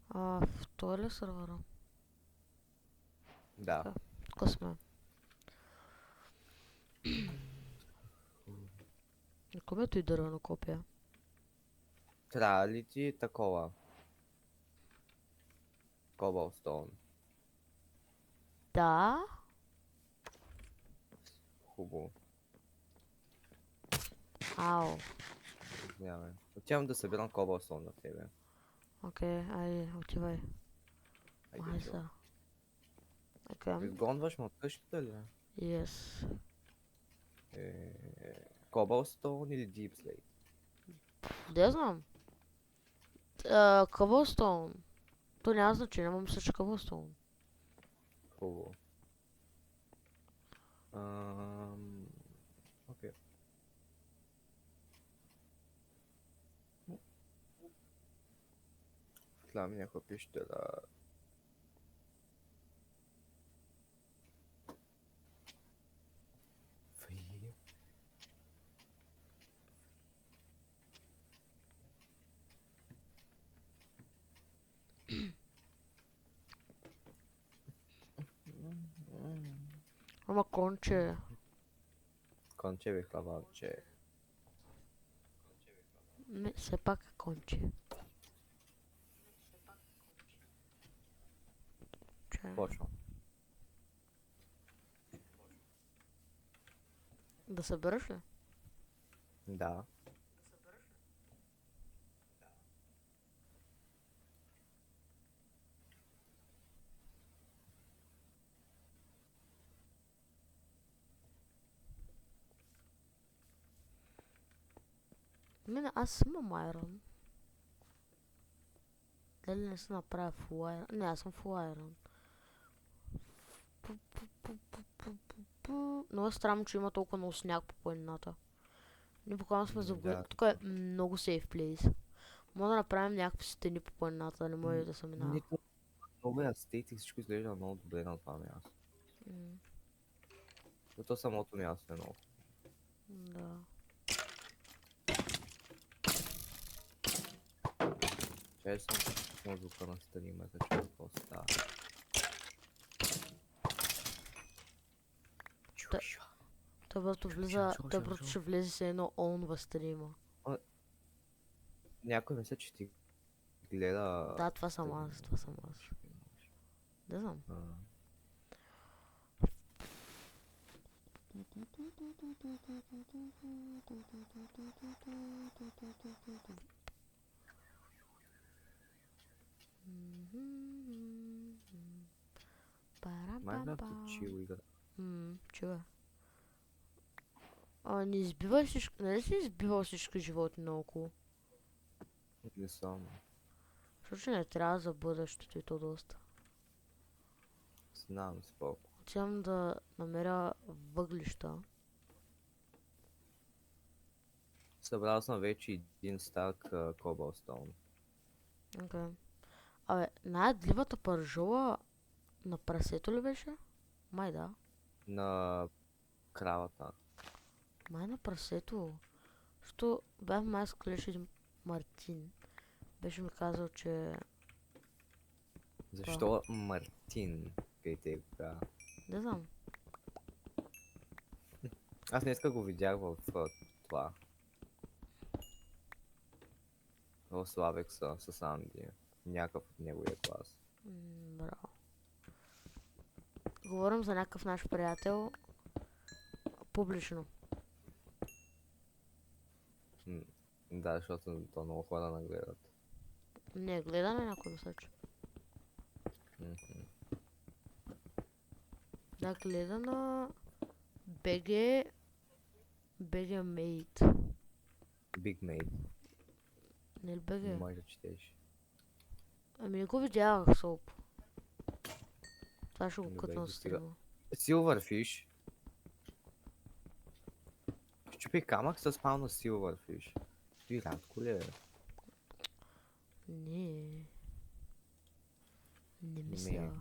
В този ли сервера? Да. Тук сме. Никой и дървено копия. Трябва ли ти такова? Cobblestone. Да? Хубаво. Ау. Извинявай. Отивам да събирам Cobblestone на тебе. Окей, айде, отивай. Айде, Май чо. са. Окей. Изгонваш ме от къщата ли? Yes. Cobblestone или Deep Slate? Де знам? Cobblestone. То няма значение, но мисля, че Cobblestone. Хубаво. Окей. Dla mnie chłopiesz tyle. Free. Ама конче. Конче wychowawcze. Все пак е конче. Че? Почвам. Да събереш ли? Да. Аз имам айрон. Дали не се направя фул айрон? Не, аз съм фул айрон. Много е странно, че има толкова много сняг по планината. Ние буквално сме загубили. Да. Тук е много сейф плейс. Мога да направим някакви стени по планината, да не може да се минава. Нито много е естетик, всичко изглежда много добре на това място. Зато самото място е много. Да. Чай съм на звука на стрима, да чуя какво става. Той просто влиза, той просто ще влезе с едно он в стрима. Някой мисля, че ти гледа... Да, това съм аз, това съм аз. Да знам. Майнкрафт е чил игра. Чува. Не избивай всички, нали си избивал всички животни наоколо? Не съм. Защото че не трябва за бъдещето и то доста. Знам споко. Отивам да намеря въглища. Събрал съм вече един стак Cobblestone. Окей. Абе, най-дливата пържола на прасето ли беше? Май да. На кравата. Май на прасето. Защото бях май с колеж един Мартин. Беше ми казал, че... Защо Мартин? Кай те го каза? Не знам. Аз днеска го видях в това. В Славекса с Анди. Някакъв от неговия клас. Браво. Говорим за някакъв наш приятел. Публично. Да, защото то много хора нагледат. Не, гледа на някой мисля, че. Да, гледа на... BG... BG Mate. Big Mate. Не ли Не BG? може да четеш. Ами не го видях, Соп. Това ще го Добре, кътна от достига. стрима. Silverfish. Щупи камък с спална Silverfish. Ти рядко ли е? Не. Не мисля.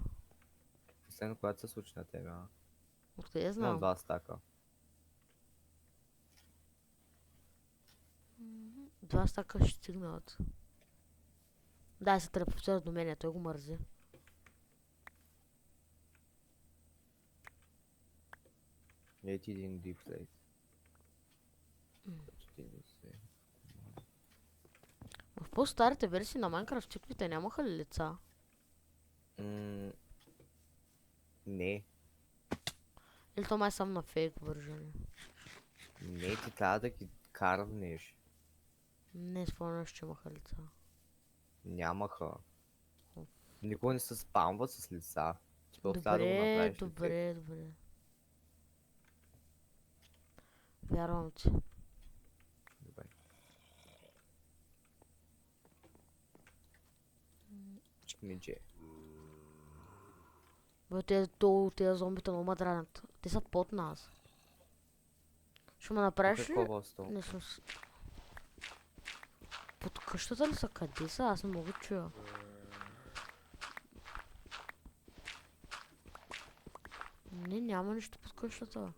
Последно, когато се случи на тебе, Откъде Имам знам? 2 стака. 2 стака ще стигнат. Дай се телепортира до мен, той го мързи. Ей ти един deep place. Като ти не се... В по-старите версии на Minecraft чиповете нямаха ли лица? Не. Или то май само на фейк вържени? Не, ти трябва да ги карвнеш. Не спомняш, че имаха лица. Нямаха. Никога не се спамват с лица. Ти просто трябва да го Добре, направиш. добре, добре. Вярвам ти. Добре. Чикмидже. Бе, тези зомбита много ме дранят. Те са под нас. Ще ме направиш ли? Какво с това? Не съм с... Под къщата ли са? Къде са? Аз не мога да чуя. Не, няма нищо под къщата.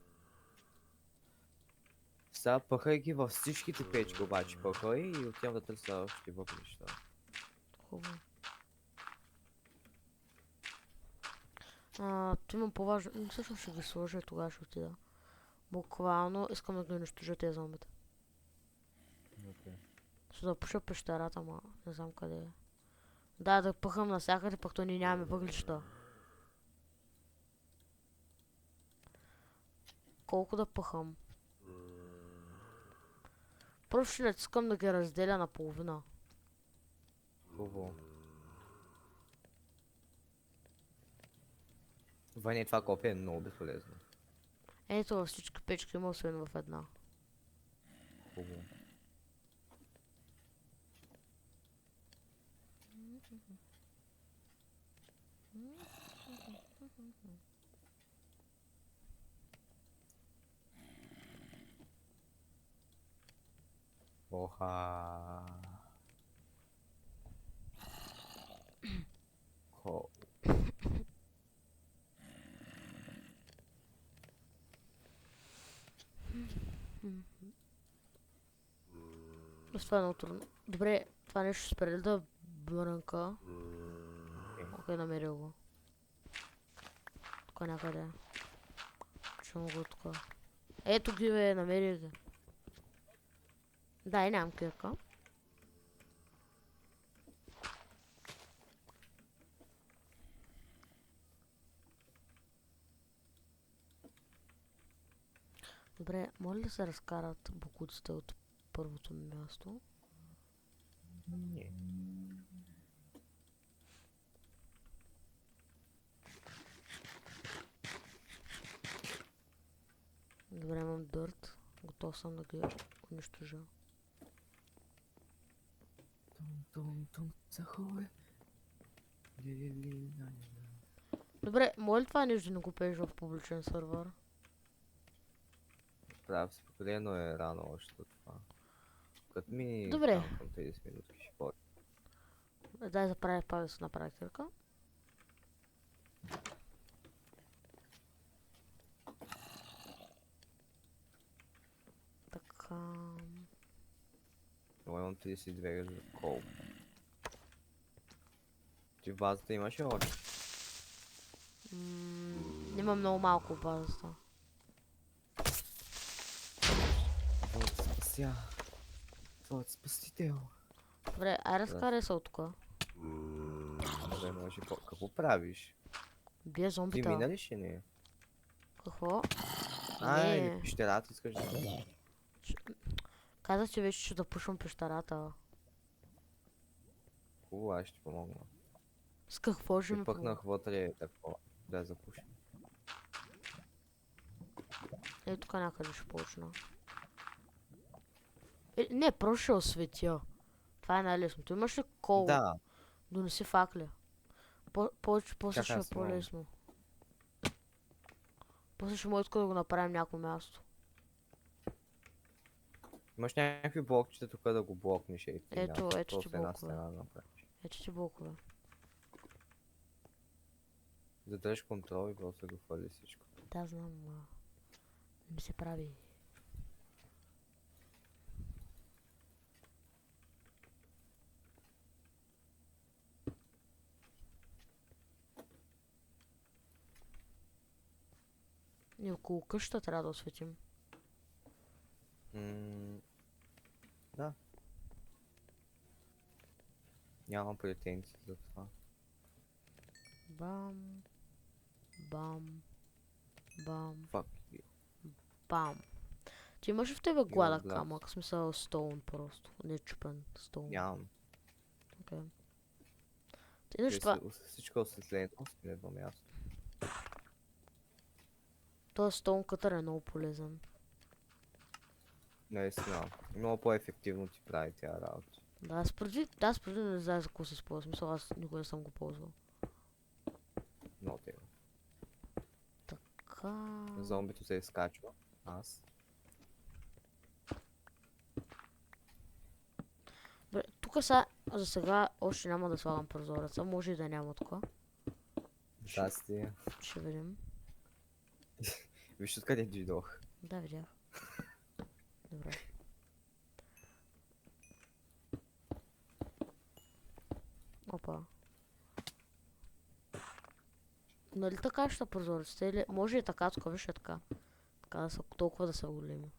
Сега пъхай ги във всичките печки обаче. Пъхай и отивам да търся още въглища. Хубаво. Tu имам по-важно. Всъщност ще ги сложа и тогава ще отида. Буквално искам да ги унищожа тези зомбита. Okay. Ще да пуша пещерата, ма не знам къде е. Да пъхам навсякъде, пък то ние нямаме въглища. Колко да пъхам? Просто ще искам да ги разделя на половина. Хубаво. Ваня, това копие е много безполезно. Ето във всички печки има, освен в една. Хубаво. Оха. Ко. Това е много трудно. Добре, това нещо ще спре да брънка. Окей, намерил го. Тук някъде. Чувам го тук. Ето ги бе, намерих ги. Да, и нямам кирка. Добре, може ли да се разкарат бокуците от първото място? Не. Добре, имам дърт. Готов съм да ги унищожа. Тум, захуе. Добре, може ли това нещо да не го пееш в публичен сървър? Прав си, прекалено е рано още от това. Като ми Добре. там към 30 минутки ще бъде. Дай да правя пак да се направя кирка. Така... Но имам 32 за кол. Ти в базата имаш ли още? Има много малко в базата. Твоят спася. Твоят спасител. Добре, ай разкарай се от тук. Добре, може какво правиш? Бие Ти зомбита. мина ли ще не? Какво? Или Не. пещерата искаш да... Казах, че вече ще да пушвам пещерата. Хубаво, аз ще ти помогна. С какво ще Ще ми пъкнах вътре такова. Да запушим. Ето тук някъде ще почна. Не, просто ще осветя. Това е най-лесното. Имаш ли кол? Да. Донеси факли. После ще е аз имам. по-лесно. После ще може да го направим някакво място. Имаш някакви блокчета тук да го блокнеш и ти Ето някакво, ти просто една блокове. стена да направиш. Ето ти блокове. Задържиш контрол и просто го хвърли всичко. Да, знам, ма. Не ми се прави. И около къщата трябва да осветим. Да. Нямам претенции за това. Бам. Бам. Бам. Fuck you. Бам. Ти имаш ли в тебе Your гладък blood. камък? В смисъл стоун просто. Не чупен стоун. Нямам. Окей. Ти нещо това... Всичко осветлението си на едно място. Този стоун кътър е много полезен. Наистина. Много по-ефективно ти прави тя работа. Да, аз преди не знае за какво се използва. В смисъл аз никога не съм го ползвал. Много те. Така... Зомбито се изкачва. Аз. Бре, тук са... За сега още няма да слагам прозореца. Може и да няма тук. Здрасти. Ще видим. Виж откъде дойдох. Да, видях. Добре. Опа. Нали така ще прозореците или... Може и така, тук виж е така. Така да са, толкова да са големи.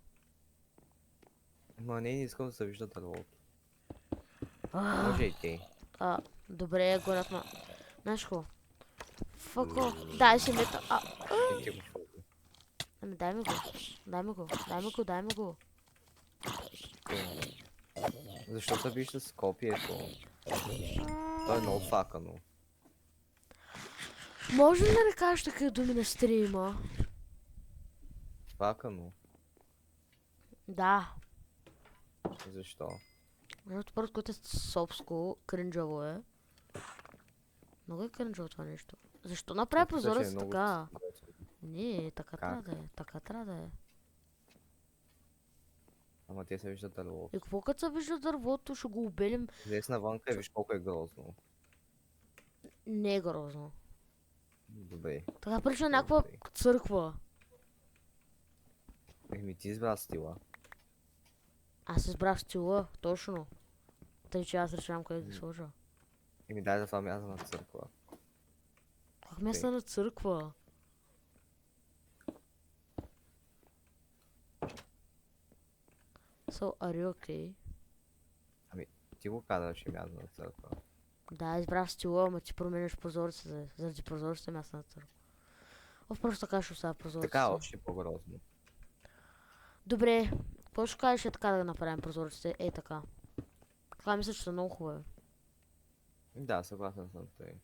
Ма не искам да се вижда дървото. А, Може и те. добре, горят на... Знаеш какво? Фако. Дай си мета. Е, ти го чува. Ами дай ми го. Дай ми го. Дай ми го, дай ми го. Защо се вижда с копието? То е много факано. Може ли да не кажеш такива думи на стрима? Факано? Да. Защо? Защото първо, което е собско, кринджаво е. Много е кринджаво това нещо. Защо направи прозорец така? Не, така трябва да е. Така трябва да е. Ама те се виждат дървото. И какво като се вижда дървото, ще го обелим? Излез навънка и виж колко е грозно. Не е грозно. Добре. Така прилича на някаква църква. Еми ти избра стила. Аз избрах стила, точно. Тъй, че аз решавам къде да ги сложа. Еми дай за това място на църква. Как място на църква? So, are you okay? Ти го казваш място на църква. Да, избрах стила, ама ти променяш прозорците. Заради прозорците място на църква. Просто така ще оставя прозорците. Така още по-грозно. Добре, какво ще кажеш е така да направим прозорците? Ей така. Това мисля, че са много хубави. Да, съгласен съм с теб.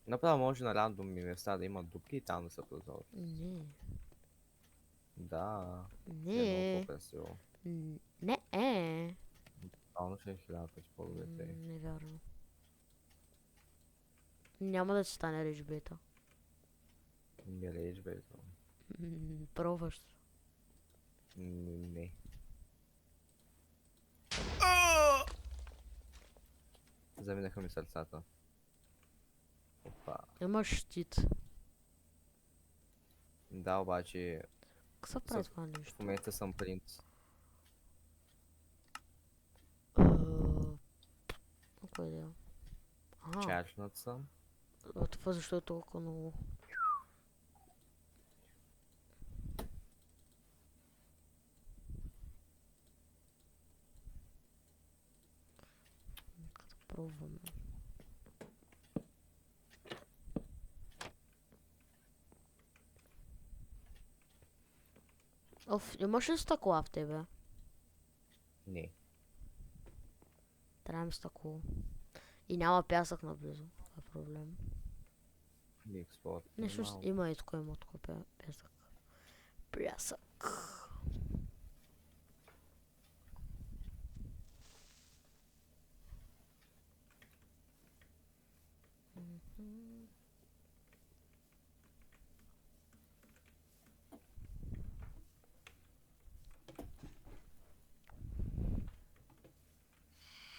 Направо може на рандомни места да има дупки и там да са прозорци. Не. Да. Е Не. много по-красиво. Не е. Тотално ще е 1000 пъти по-добре. Невярно. Няма да ти стане рейджбейта. Не рейдж, бе. Пробваш. Не. Заминаха ми сърцата. Опа. Имаш щит. Да, обаче Какво прави това нещо? в момента съм принц. Кой да е? Ага, Чачнат съм. това защо е толкова много? Като пробваме. Оф, имаш ли стъкла в тебе? Не. Трябва ми стъкло. И няма пясък наблизо. Това е проблем. Експорт. Нещо има и тук има тук пясък. Пясък.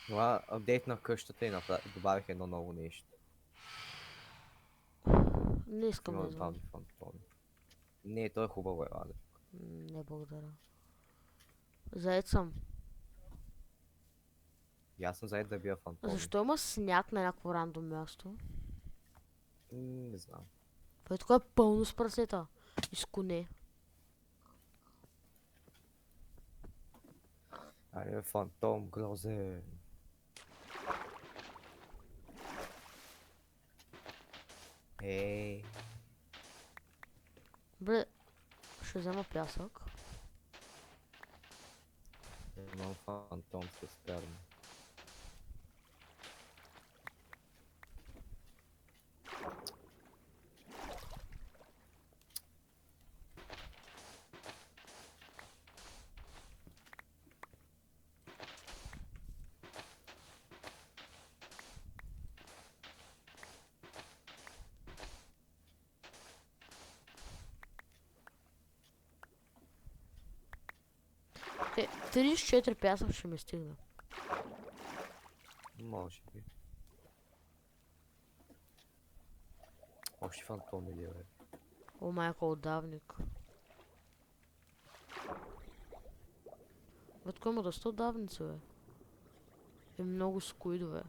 Това апдейтнах къщата и добавих едно ново нещо. Не искам да Има извам. бази фантоми. Не, то е хубаво, Аде. Не благодаря. Заед съм. И аз съм заед да бия фантоми. Защо има сняг на някакво рандом място? Не знам. Това е пълно с прасета. И с коне. Айде, фантом, грозен. Ей. Бре, ще взема пясък. Имам фантом с карма. Е, 34 пясък ще ми стигне. Може би. Още фантоми ли, бе? О, майка, отдавник. Вътко има доста отдавници, бе. И много скуидове.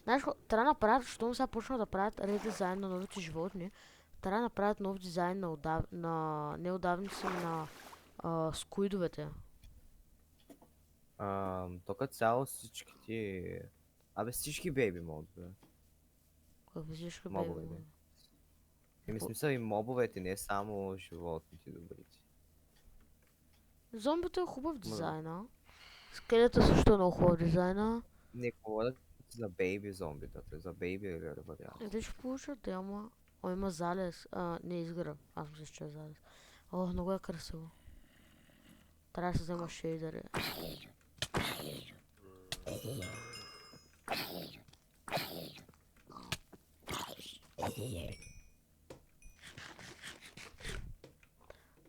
Знаеш, трябва да направят, защото сега почна да правят редизайн на новите животни. Трябва да направят нов дизайн на неудавници на скуидовете. Тук цяло всичките... Абе всички бейби модове. Как всички Мобове, бейби. не. Еми смисъл и мобовете, не само животните добрите. Зомбито е хубав дизайна. Скелета също е много хубав дизайна. Не говорят за бейби зомбитата, за бейби вариант. Те ще получат, ама... О, има залез. Не изгра. Аз мисля, че е залез. О, много е красиво. Трябва да се взема шейдъри.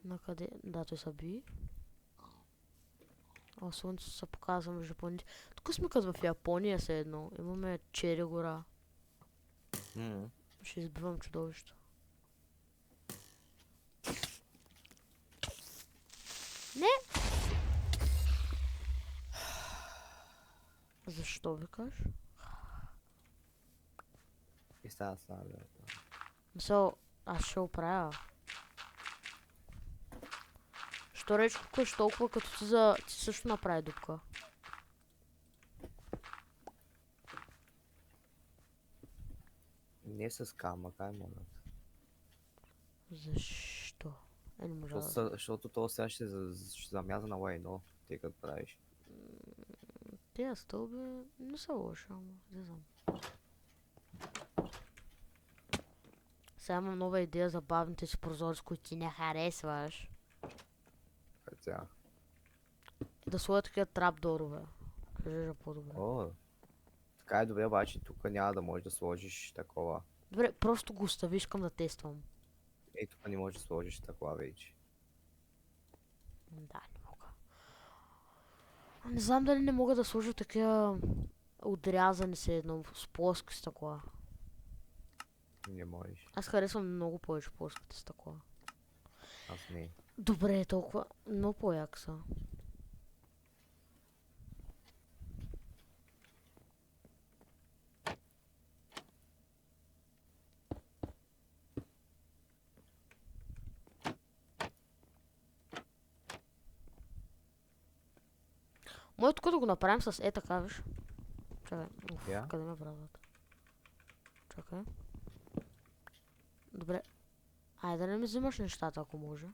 На къде? Да, той са би. О, слънцето се показва между планините. Тук сме като в Япония се едно. Имаме Чери гора. Ще избивам чудовището. Не! Защо викаш? И става слабия. Мисъл, аз ще оправя. Що речко кукаш толкова като ти също направи дупка? Не с камък, ай моля. Защо? Не можа да... Защото това сега ще замяза на лайно, тъй като правиш. Тия стълби не са лоши, ама не знам. Сега имам нова идея за бавните си прозорци, които ти не харесваш. Хотя. Да сложа такива трапдорове. Кажи по-добре. О, така е добре, обаче тук няма да можеш да сложиш такова. Добре, просто го остави, искам да тествам. Ей, тук не можеш да сложиш такова вече. Да, не мога. Не знам дали не мога да сложа такива отрязани се едно с плоски с такова. Не можеш. Аз харесвам много повече плоските с такова. Аз не. Добре, толкова. Много по-як са. Може тук да го направим с така, виж. Чакай. Уф, Я? къде ме брадват? Чакай. Добре. Айде да не ми взимаш нещата, ако може.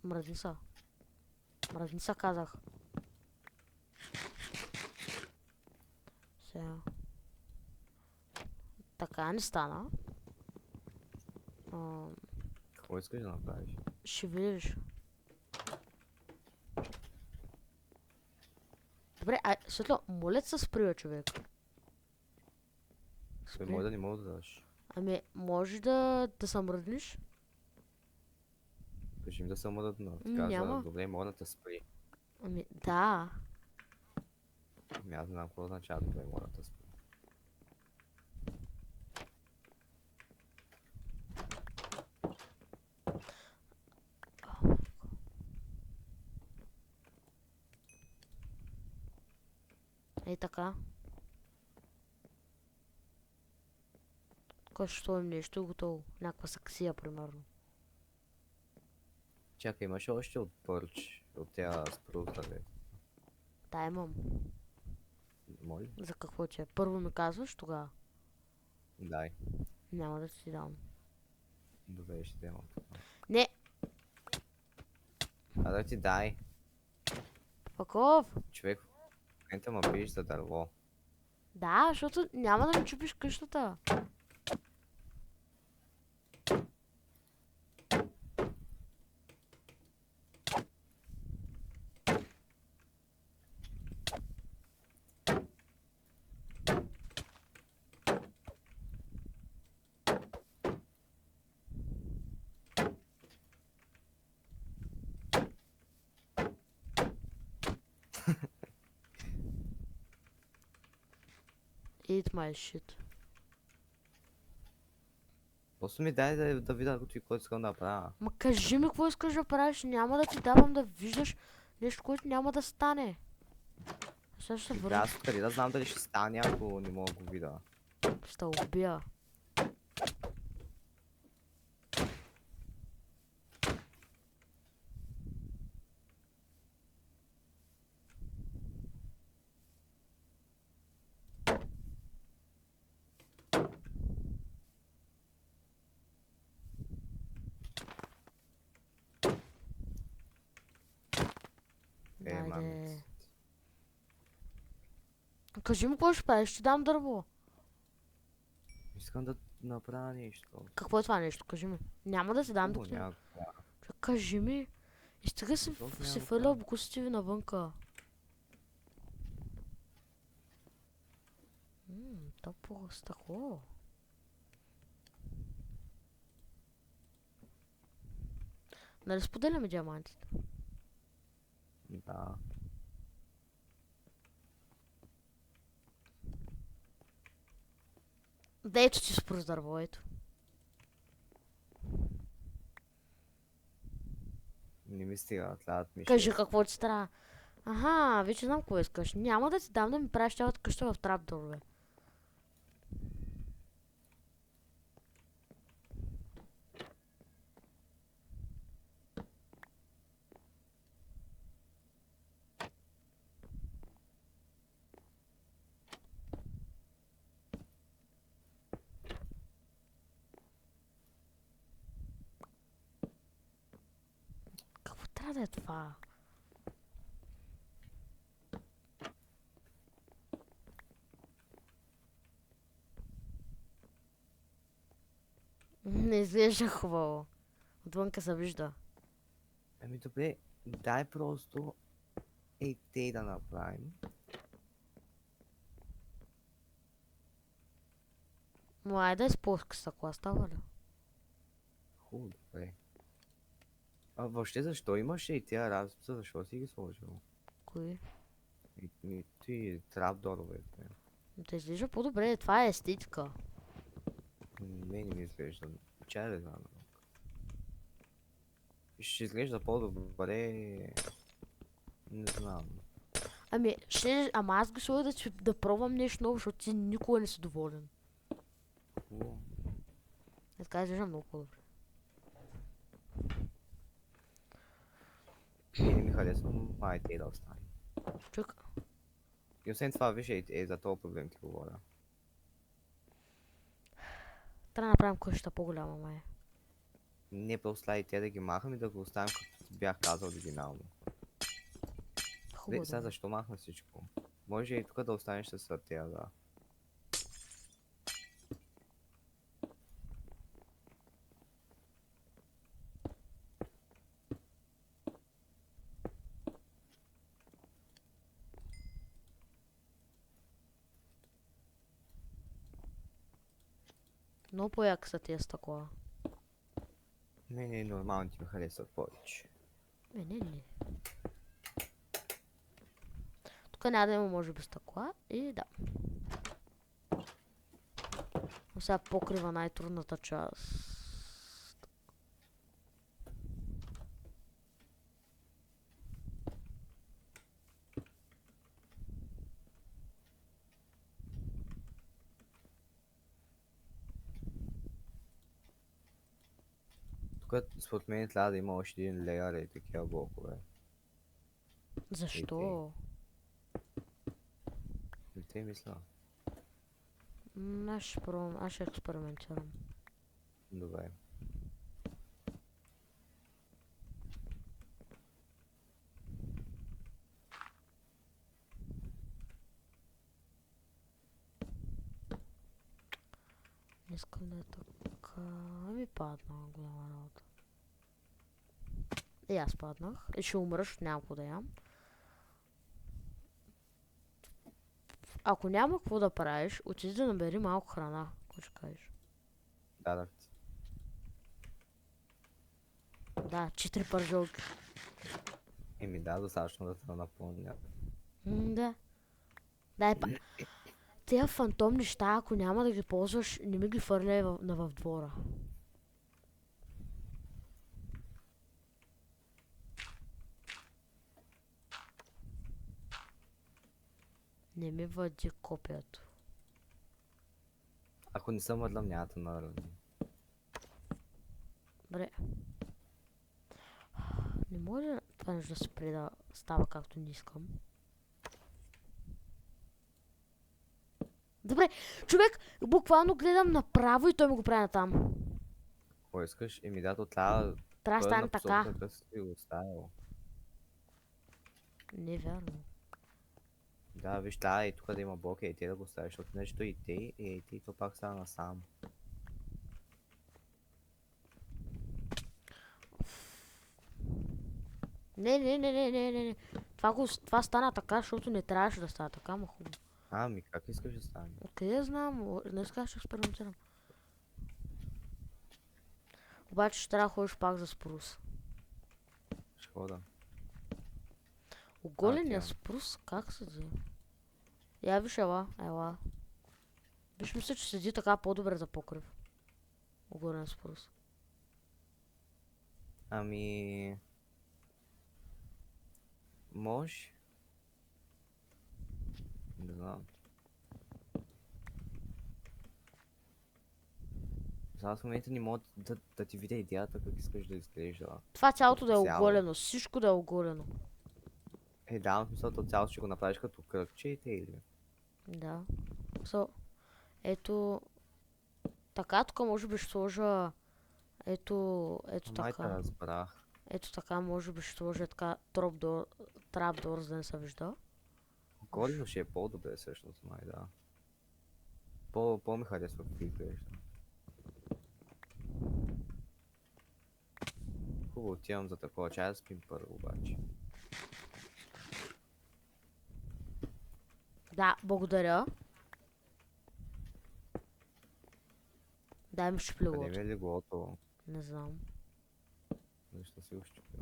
Мръдница. Мръдница казах. Сега. Така не стана. Какво искаш да направиш? Ще видиш. Добре, Светло, моля се спри, човек. Той може да не мога да даш. Ами, може да се мръдниш? Кажи ми да се мръдна. Няма. Каза, добре, мога да те спри. Ами, да. Ами аз не знам какво означава добре, мога да те спри. така. Кой ще сложим нещо и готово. Някаква саксия, примерно. Чакай, имаш още от пърч, от тя спрута, бе. Да, имам. Моля? За какво ти е? Първо ми казваш, тогава. Дай. Няма да ти дам. Добре, ще взема. Не! А да ти дай. Паков! Човек, в момента ме биеш за дърво. Да, защото няма да ми чупиш къщата. Eat my shit. Просто ми дай да видя какво искам да направя. Ма кажи ми какво искаш да правиш, няма да ти давам да виждаш нещо, което няма да стане. Сега ще се Добре, върна. аз откъде да знам дали ще стане, ако не мога да го видя. Ще убия. Айде. Мамец. Кажи ми какво ще правиш, ще дам дърво. Искам да направя нещо. Какво е това нещо? Кажи ми. Няма да ти дам Хубаво докато... някакво. Кажи ми. И стига си Толкова си няма фърлял да. букусите ви навънка. То по-стъкло. Нали споделяме диамантите? Да. Да, ето ти спрус дърво, ето. Не ми стига, трябват ми Кажи 6. какво ти трябва. Аха, вече знам какво искаш. Няма да ти дам да ми правиш цялата къща в трапдорове. Какво трябва да е това? Не изглежда хубаво. Отвънка се вижда. Ами добре, дай просто те да направим. Но айде да спуска стъкла, става ли? Хубаво, добре. А въобще защо имаше и тия разписа, защо си ги сложил? Кои? И ти трапдоровете. Да изглежда по-добре, това е естетика. Не ми изглежда. Чай да знам. Ще изглежда по-добре. Не знам. Ами, ама аз го сложа да пробвам нещо ново, защото ти никога не си доволен. Хубаво. Така изглежда много по-добре. Не ми харесва, май те да остане. Чук. И освен това, виж, за този проблем ти говоря. Трябва да направим къщата по-голяма, май. Не просто и те да ги махам и да го оставим, като ти бях казал оригинално. Хубаво. Сега защо махна всичко? Може и тук да останеш с тия, да. Много по-яки са тия стъкла. Не, нормално ти ме харесват повече. Не. Тук няма да има може би стъкла и да. Но сега покрива най-трудната част. Тук според мен трябва да има още един леяр и такива блокове. Защо? Не те мисля. Аз ще пробвам, аз ще експериментирам. Добре. Не искам да е така. Ами падна голяма работа. И аз паднах. И ще умра, защото няма какво да ям. Ако няма какво да правиш, отиди да набери малко храна. Какво ще кажеш? Дадах ти. Да, 4 пържолки. Еми да, достатъчно да те напълня. Да. Дай па. Тия фантом неща, ако няма да ги ползваш, не ми ги фърляй в двора. Не ми въди копието. Ако не съм мъдлям, няма да наради. Добре. Не може това нещо да се спре да става както не искам. Добре, човек, буквално гледам направо и той ми го прави натам. Какво искаш? Еми да, то трябва Трябва да той е стане на така. посоката, къде си го оставил. Не е вярно. Да, виж, трябва и тук да има блоки, и те да го оставиш, защото нещо и те, то пак става насам. Не. Това стана така, защото не трябваше да става така, ама хубаво. Ами, как искаш да стане? Откъде знам, днес ще експериментирам. Обаче ще трябва да ходиш пак за спрус. Ще хода. Оголения тя. спрус, как седи? Я виж, ела. Виж, мисля, че седи така по-добре за покрив. Оголен спрус. Ами... Може? Не знам. Сега в момента не мога да ти видя идеята как искаш да изглежда. Това цялото да е Цяло. оголено, всичко да е оголено. Е, да, в смисъл, то цяло ще го направиш като кръгче и те или? Да. Ето... Така, тук може би ще сложа... Ето Май те така. разбрах. Ето така, може би ще сложа така трапдор, за да не се вижда. Горно ще е по-добре всъщност, май да. По-ми харесва как изглежда. Хубаво, отивам за такова. Чай да спим първо обаче. Да, благодаря. Дай ми щупи Къде леглото. ми е леглото? Не знам. Защо си го щупил?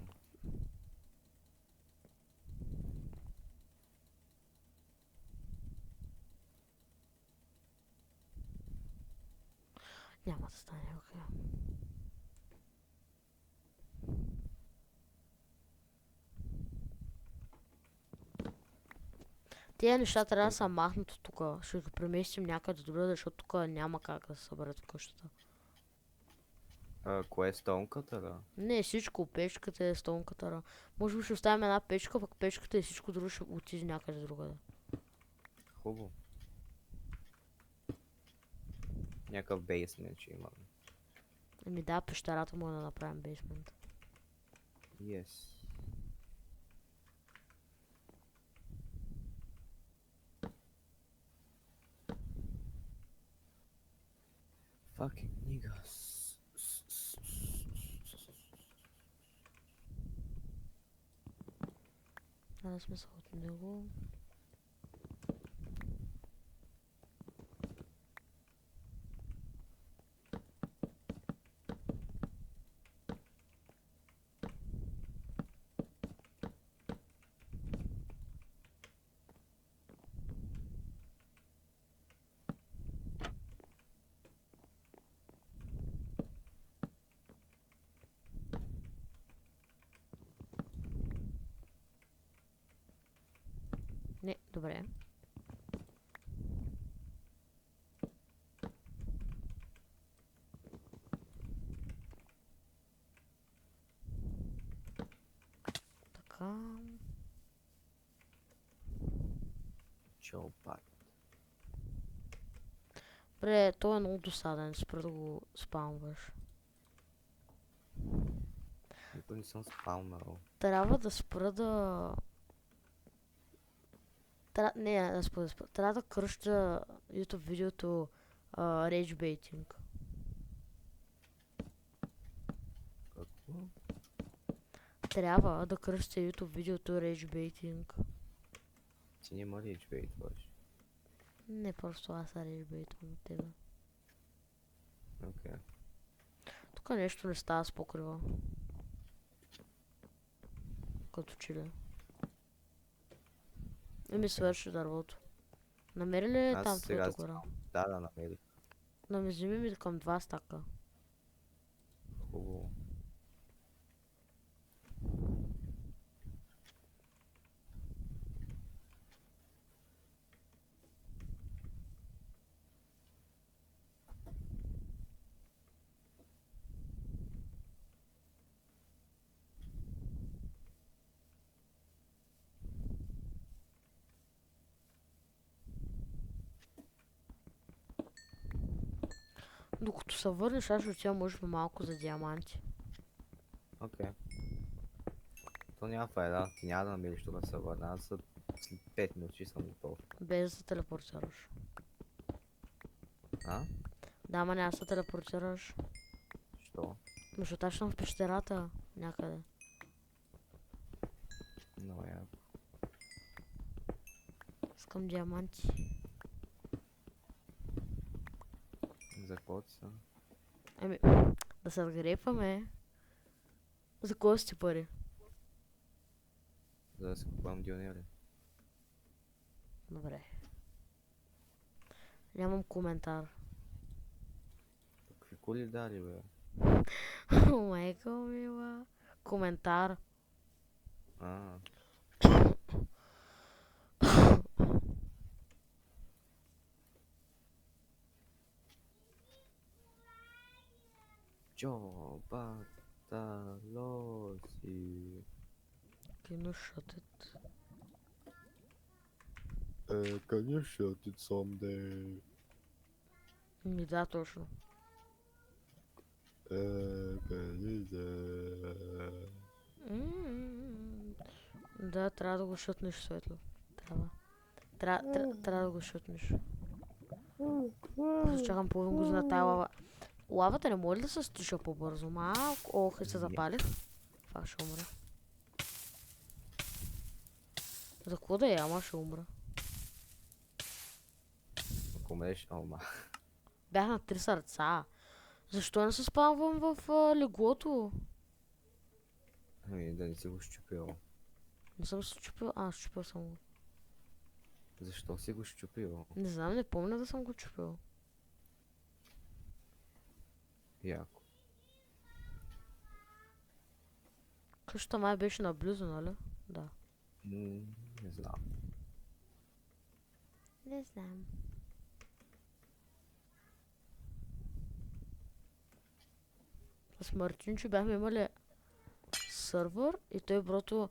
Няма да стане, окей. Тия неща трябва да са махнат тук. Ще ги преместим някъде добре, защото тук няма как да се съберат в къщата. Кое е стонката, да? Не, всичко. Печката е стонката. Да. Може би ще оставим една печка, пък печката и всичко друго ще отиде някъде другаде. Хубаво. Някакъв бейсмент ще имаме. Ами да, пещерата му да направим бейсмент. Yes. Fucking niggas. Няма смисъл от него. Не, добре. Чо, пак. Бре, той е много досаден, спра да го спамваш. Никой не съм спалнал. Трябва да спра да... Не, да спра. Трябва да кръща YouTube видеото Rage Baiting. Какво? Трябва да кръща YouTube видеото Rage Baiting. Ти не може да бейтваш. Не, просто аз Rage Baitвам от тебе. Окей. Тук нещо не става с покрива. Като че ли. И ми свърши дървото. Намери ли Аз там сега твоята гора? Да, намерих. Да ми вземи ми към 2 стака. Хубаво. Докато се върнеш, аз ще отивам може би малко за диаманти. Окей. То няма файда. Ти няма да намериш тук да се върна. Аз след 5 минути съм готов. Без да се телепортираш. А? Да, ма няма да се телепортираш. Що? Защото аз съм в пещерата някъде. Много яко. Искам диаманти. За какво ти са? Еми, да се отгрепваме. За кого си ти пари? За да си купувам дионери. Добре. Нямам коментар. Какви коли дали, бе? Майка мила. Коментар. А. Чо, бата, лоси. Can you shut it? Can you shut it someday? Ми да, точно. Да, трябва да го шутнеш светло. Трябва да го шутнеш. Просто чакам половин година тая лава. Лавата не може ли да се стиша по-бързо? Малко. Ох, и се запалих. Това ще умра. За какво да я, ама ще умра. Ако умреш, ама. Бях на 3 сърца. Защо не се спамвам в леглото? Ами да не си го щупил. Не съм се чупил. Щупил съм го. Защо си го щупил? Не знам, не помня да съм го чупил. Яко. Къщата май беше наблизо, нали? Да. Не знам. Не знам. С Мартинчо бяхме имали сървър и той брото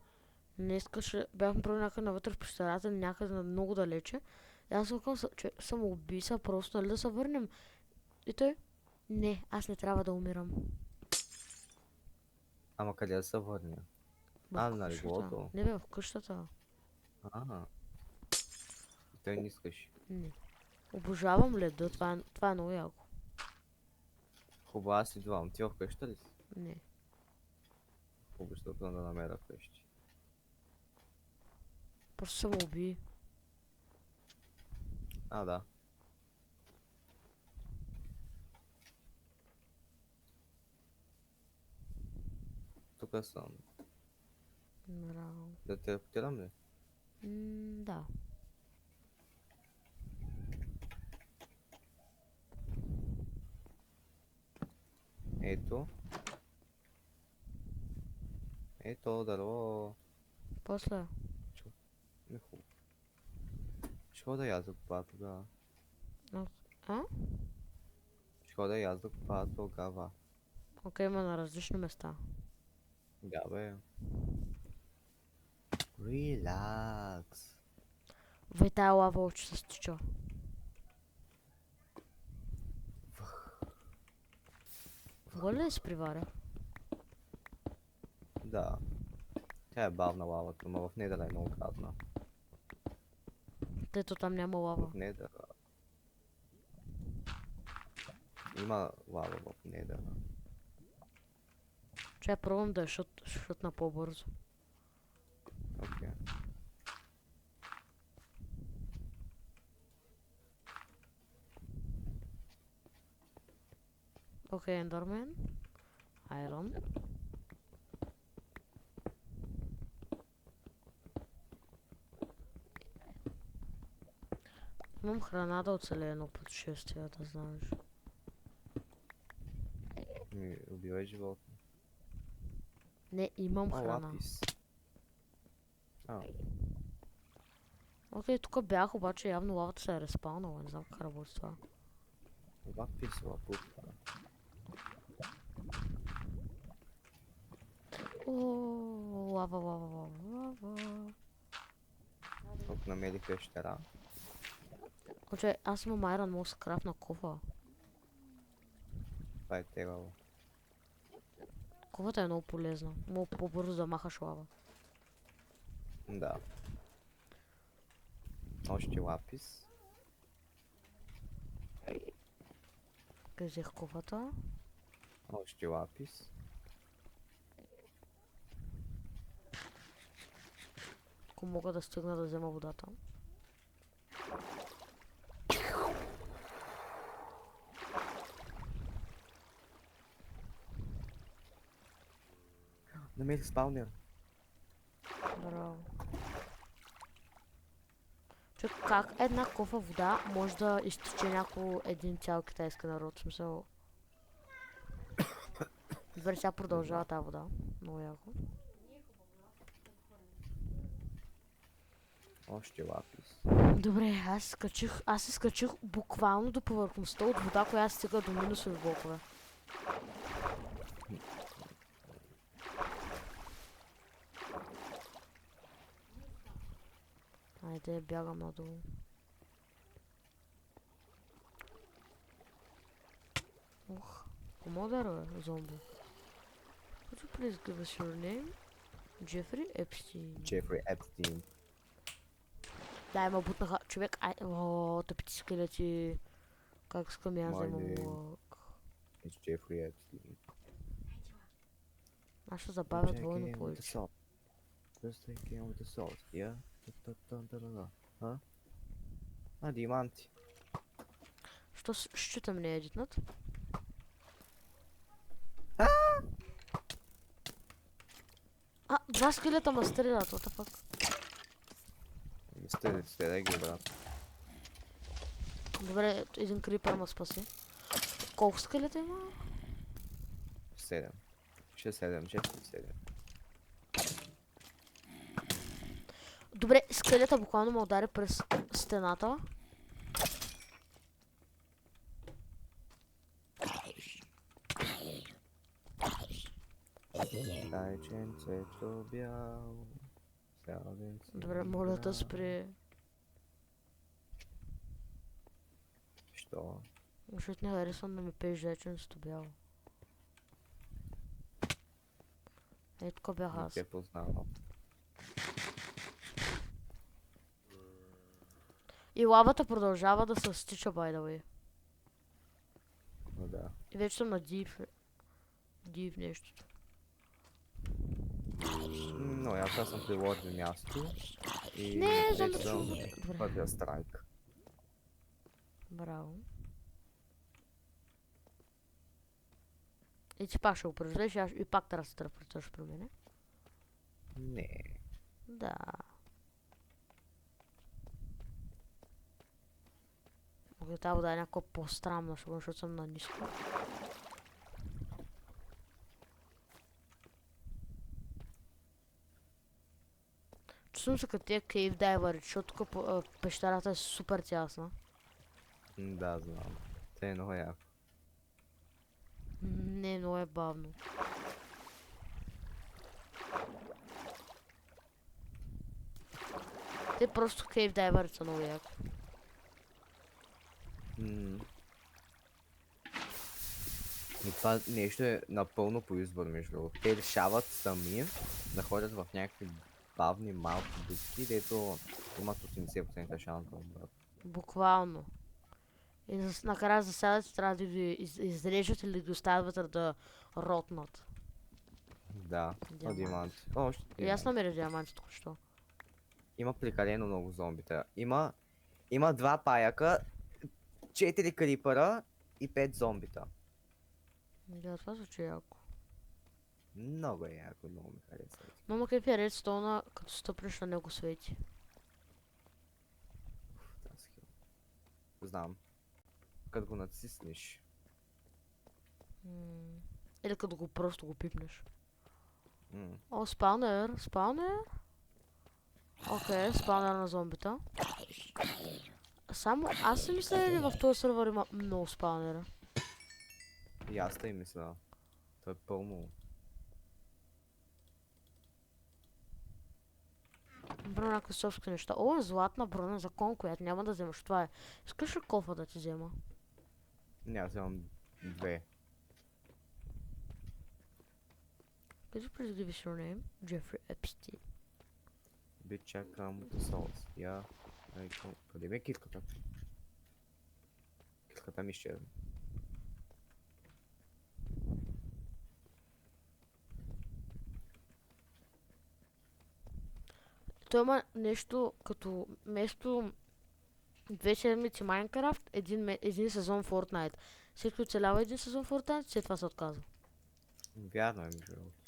не искаше, бяхме пробвали някъде навътре в пещерата, някъде много далече. И аз викам, че самоуби се просто, нали да се върнем. И той, не, аз не трябва да умирам. Ама къде да се върня? На леглото? Не бе, в къщата. И той не искаш. Не. Обожавам леда, това е много яко. Хубаво, аз идвам. Ти в къща ли си? Не. Хубаво, ще да намеря къщи. Просто самоуби. Да. Тук съм. Браво. Да те репетирам ли? Да. Ето. Ето дърво. После. Не хубаво. Ще ходя и аз да купа тогава. Ще ходя и аз да купа тогава. Окей, има на различни места. Да, бе. Релакс. Вей, тая лава очи се стича. Горе ли се приваря? Да. Тя е бавна лавата, но в Недър е много гадна. Тето там няма лава. В Недър... Има лава в Недър. Чай пробвам да я шутна по-бързо. Окей. Окей, Ендърмен. Айрон. Имам храна да оцелея едно пътешествие, да знаеш. Убивай животни. Не, имам храна. Лапис. Окей, тук бях, обаче явно лавата се е респаунала, не знам как работи това. Лапис, лапутка. Лава, лава, лава, лава. Тук намерих пещера. Обаче, аз имам айрон, мога да се крафна кофа. Това е тегаво. Кофата е много полезна. Мога по-бързо да махаш лава. Да. Още лапис. Къде взех кофата? Още лапис. Ако мога да стигна да взема водата. Намерих спаунер. Браво. Че как една кофа вода може да изтече един цял китайски народ? В смисъл... Добре, сега продължава тази вода. Много яко. Още лапис. Добре, аз се скачих буквално до повърхността от вода, която стига до минусови блокове. Айде, бягам надолу. Ох, помодър бе, зомби. Could you please give us your name? Джефри Епстин. Джефри Епстин. Да, има бутнаха човек. О, тъпите скелети. Как искам я взема лък. It's Jeffrey Epstein. Аз ще забавя двойно повече. Just take in with the salt, yeah? Диаманти. Що считам не е едитнат? Два скелета ма стрелят, what the fuck? Стреляй ги, брат. Добре, един крипър ма спаси. Колко скелета има? 7. 6, 7. Добре, скелета буквално ме удари през стената. Зайченцето бяло. Добре, моля да спре. Що? Защото не харесвам да ми пееш зайченцето бяло. Ей, тук бях аз. Не те познавам. И лавата продължава да се стича, by the way. Но да. И вече съм на див нещото. Но аз съм приложил място и Не, вече съм Добре. първия страйк. Браво. И ти пак ще го произведеш и пак трябва да се телепортираш при мене. Не. Да. Окей, тази вода е някаква по-странна, защото съм на ниско. Чувствам се като тия кейв дайвери, защото тук пещерата е супер тясна. Да, знам. Те е много яко. Не, много е бавно. Те просто кейв дайвърът са много яки. И това нещо е напълно по избор, между другото. Те решават сами да ходят в някакви бавни малки битки, дето имат 80% шанс да умрат. Буквално. И накрая засядат и трябва да ги изрежат или да ги оставят вътре да ротнат. Да, Диамант. диаманти. О, още И аз намеря диаманти току-що. Има прекалено много зомбита. Има 2 паяка, 4 крипъра и 5 зомбита. Да, това звучи яко. Много е яко, много ми харесва. Но ма кефи е редстоуна, като стъпнеш на него свети. Тази хил. Знам. Като го натиснеш. Или като го просто го пипнеш. М. О, спаунер, спаунер. Окей, спаунер на зомбита. Само аз си мисля, или в този сервер има много спаунера. И аз тъй мисля. То е пълно. Броня някакви собствени неща. О, златна броня за кон, която няма да вземаш. Това е. Искаш ли кофа да ти взема? Не, аз имам 2. Could you please give us your name? Jeffrey Epstein. Бича към sauce. Я. Къде ме е китката? Китката ми изчезна. Той има нещо като вместо 2 седмици Майнкрафт, един сезон Fortnite. Всеки оцелява един сезон Fortnite, след това се отказва. Вярно е, между другото.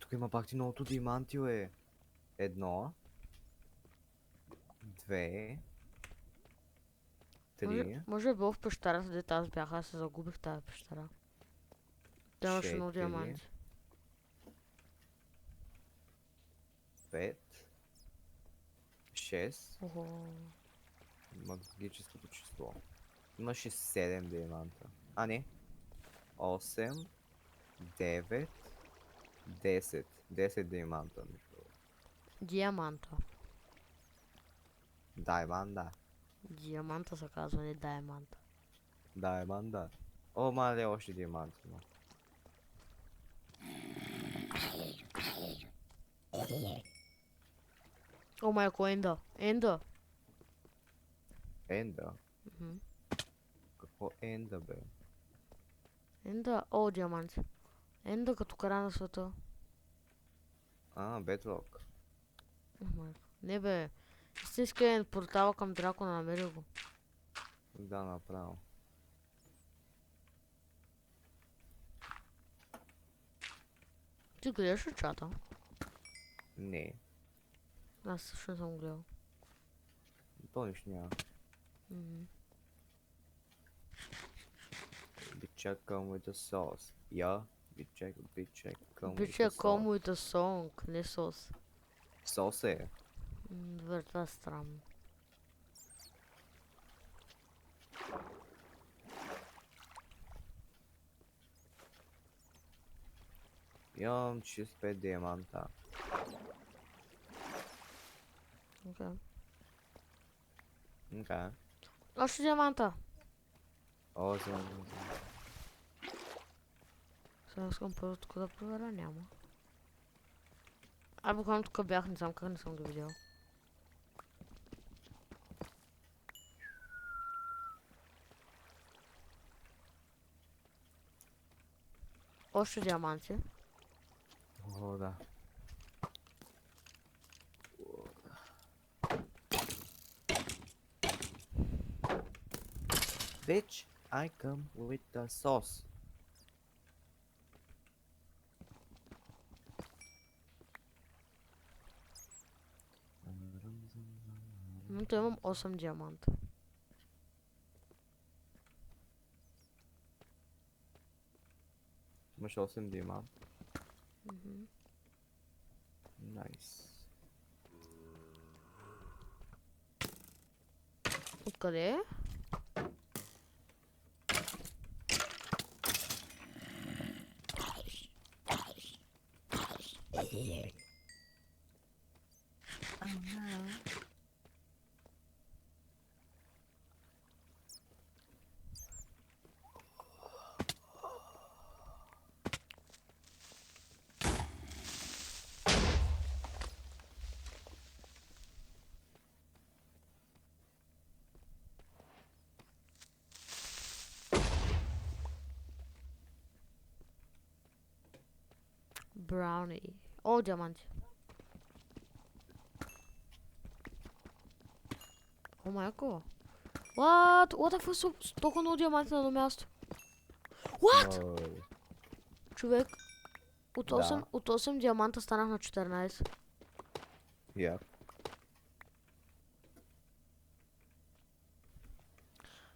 Тук има пак ти многото диаманти, е. 1. 2. 3. Може да било в пещерата, дето аз бях, аз се загубих в тази пещера. Та имаше много 4. диаманти. 5. 6. Охо. Магическото число. Имаше 7 диаманта. А не. 8. 9. 10. 10 диаманта. Диаманта. Дайманда. Диаманта се казва, не дайманта. Дайманда. О, мале, още диаманти има. О, майко, Енда. Енда. Енда. Мгм. Какво енда, бе? Енда. О, диаманти. Енда като края на света. А, Бедлок. О, майко. Не бе. Истинският портал към дракона, намери го. Да, направо. Ти гледаш ли чата? Не. Аз също не съм гледал. То нищо няма. Мгм. Бича come with the sauce. Я. Бича come with Биче the sauce. кому и да сонг, не сос. Сос е. Добре, това е странно. Имам 65 диаманта. Окей. Окей. Още диаманта. О, знам. Сега искам първо тук да проверя, няма. А буквално тук бях, не знам как не съм ги видял. Още диаманти. О, да. Bitch, I come with the sauce. Но то имам 8 диаманта. Имаш 8 диамант. Мгм. Найс. Откъде е? Brownie. О, диаманти. О, майко. What? What the fuck? Толкова много диаманти на едно място. What? Ой, Човек, от Да. 8 диаманта станах на 14. я.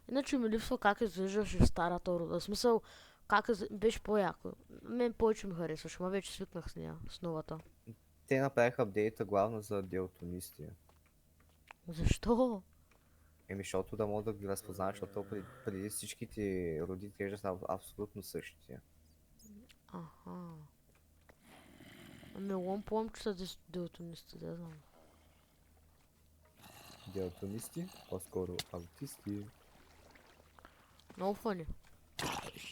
Иначе ми липсва как изглеждаше в старата рода. В смисъл, беше по-яко. Мен повече ми харесваше, ма вече свикнах с нея, с новата. Те направиха апдейта главно за делтонисти. Защо? Защото да могат да ги разпознаят, защото преди всичките роди изглеждаха абсолютно същите. Аха. Ами лом помня, че са делтонисти, да знам. Делтонисти, по-скоро аутисти. Много фани.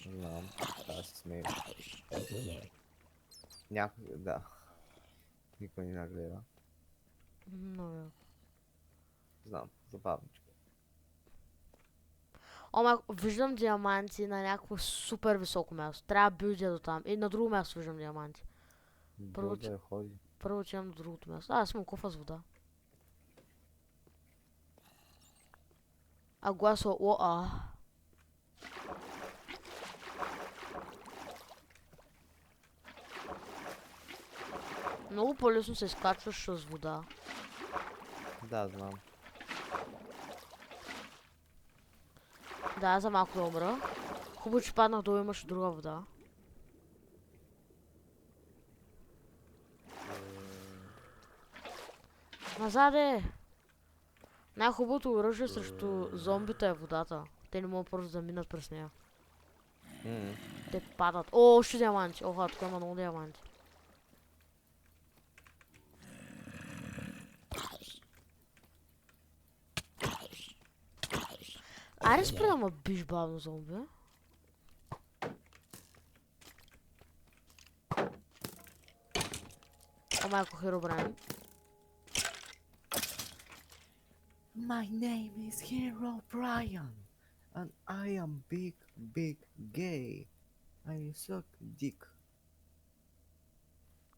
Не знам, да се смея. Някой, да. Никой не нагледа. Много яко. Знам, забавничко. Ома, виждам диаманти на някакво супер високо място. Трябва да билдя до там. И на друго място виждам диаманти. Първо, Да ходи. Първо отивам до другото място. Аз имам кофа с вода. А гласо... Много по-лесно се изкачваш с вода. Да, знам. Да, за малко да умра. Хубаво, че паднах долу, имаш друга вода. Назаде! Най-хубавото оръжие срещу зомбите е водата. Те не могат просто да минат през нея. Те падат. О, още диаманти. Оха, тук има много диаманти. Айде спри да ме биш бавно, зомби. О, майко Херобрайн. My name is Hero Brian, and I am big, big gay. I suck dick.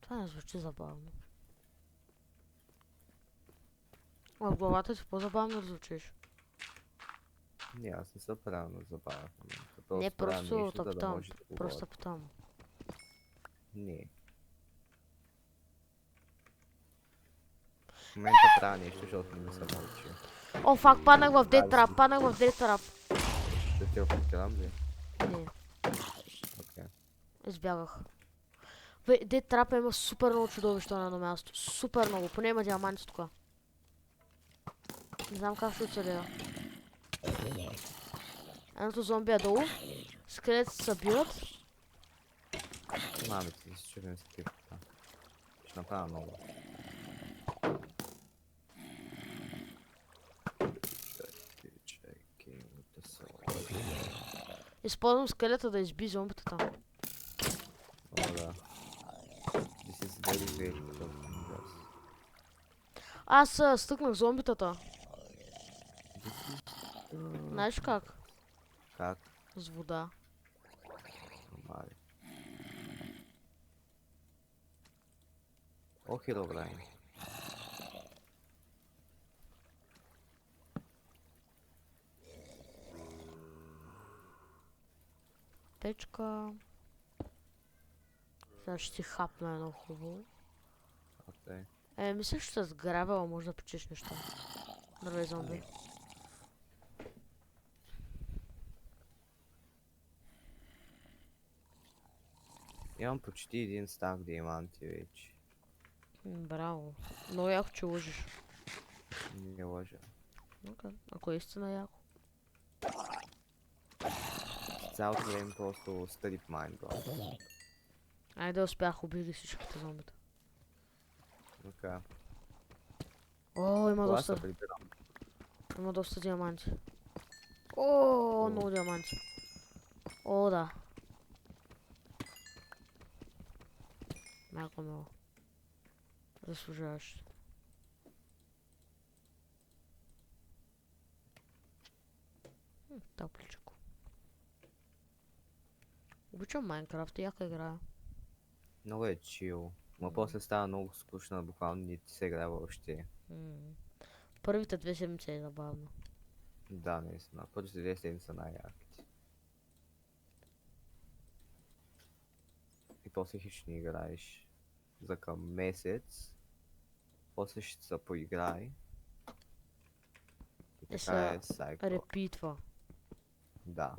Това не звучи забавно. А в главата си по-забавно да звучиш. Не, аз не съм правилно забавен. Не, просто да питам. може да Просто говоря. питам. Не. В момента правя нещо, защото не съм научил. О, фак, паднах в Death Trap, паднах в Death Trap. Да те опитам ли? Не, Окей. избягах. Death Trap има супер много чудовища на едно място. Супер много, поне има диаманти тук. Не знам как ще оцелея. Едното зомби е долу. Скелетите се събират. Мамите си, че не се типа. Ще направя много. Използвам скелета да изби зомбитата. О, да. This is very great. Аз стъкнах зомбитата. Знаеш как? Как? С вода. Мали. О, Херобрайн. Печка. Сега ще си хапна едно хубаво. Окей. Мисля, че с грабела може да печеш неща. Здравей, зомби. Имам почти един стак диаманти вече. Браво. Много яко, че лъжиш. Не лъжа. Ако е истина яко. Цялото време просто стъди в Minecraft. Айде успях, убих ги всичките зомбита. Така. О, има Това се доста. прибирам. Има доста диаманти. О, О. много диаманти. О, да. Мяко мило. Заслужаващи. Топличко. Обичам Майнкрафт, яка играя. Много е чил. Но после става много скучно, буквално не ти се играе въобще. Първите 2 седмици е забавно. Да, наистина. Първите 2 седмици са най-яките. И после хищ не играеш за към месец. После ще се поиграй. И така се е сайкъл. репитва. Да.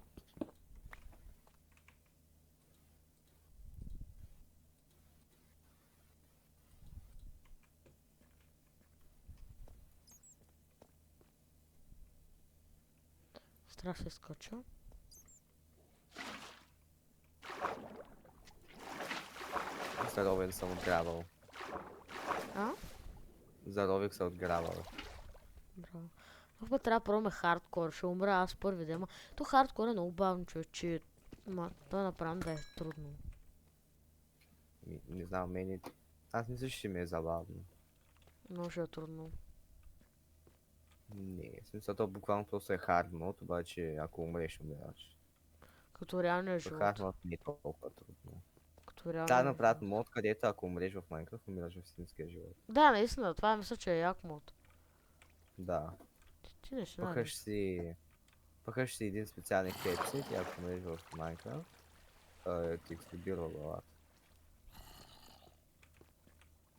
Страх се скача. Заровен съм отграбал. А? Зарових се отграбал. Браво. Тук път трябва да пробваме хардкор. Ще умра аз първи дема. То хардкор е много бавно, човече. Ма, той направо да е трудно. Не знам, мене... Аз мисля, че ще ми е забавно. Много ще е трудно. Не, в смисъл то буквално просто е хард мод, обаче ако умреш, умираш. Като реалния То живот. хард мод не е толкова трудно. Като Трябва да реалния направят живот. мод, където ако умреш в Майнкрафт, умираш в истинския живот. Да, наистина, това мисля, че е як мод. Да. Ти не ще знаеш. Пъхаш си един специален хедсет и ако умреш в Майнкрафт, ти експлодира главата.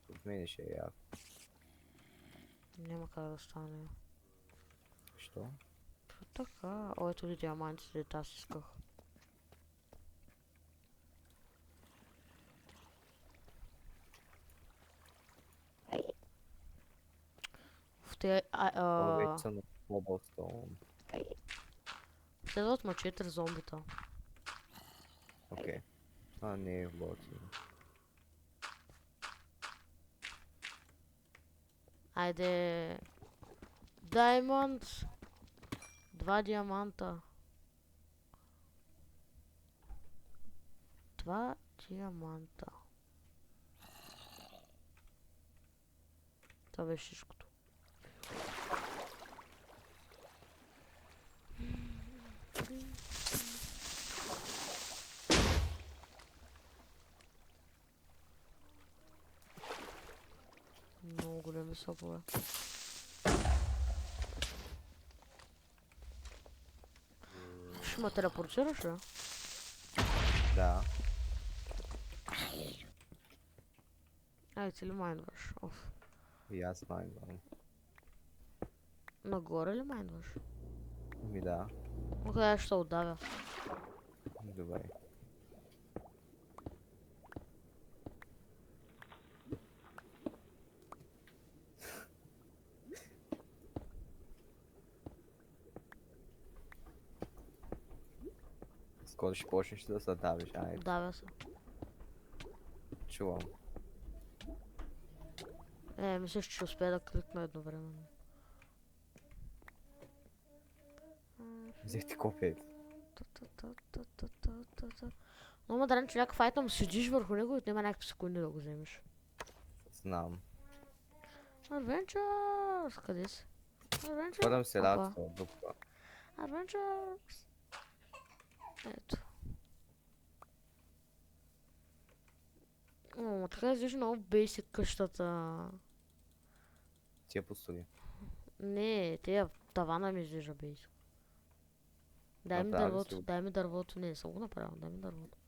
От мен ще е яко. Няма как да стане. Що? Така. О, ето ли диамантите, дето аз исках. В те... Това вече са на Cobblestone. Следват ма 4 зомбита. Окей. Това не е готино. Айде... Даймонд! 2 диаманта. 2 диаманта. Това беше всичкото. Много големи съпове. Ще ме телепортираш ли? Да. Ай, ти ли майндваш? Оф. И аз майнвам. Нагоре ли майндваш? Ми да. Окей, аз ще отдавя. Добре. Скоро ще почнеш да се давиш, айде. Отдавя се. Чувам. Мисля, че ще успея да кликна едновременно. Взехте копия. Но ма дрен човек файтом седиш върху него и отнема някакви секунди да го вземеш. Знам. Adventures! Къде си? Adventures! Първам се Опа. радва от дупка. Adventures! Ето. О, така изглежда много бейсик къщата. Ти я построи. Не, тия тавана ми изглежда бейсик. Дай ми Направи дървото, си го. дай ми дървото. Не, съм го направил, дай ми дървото.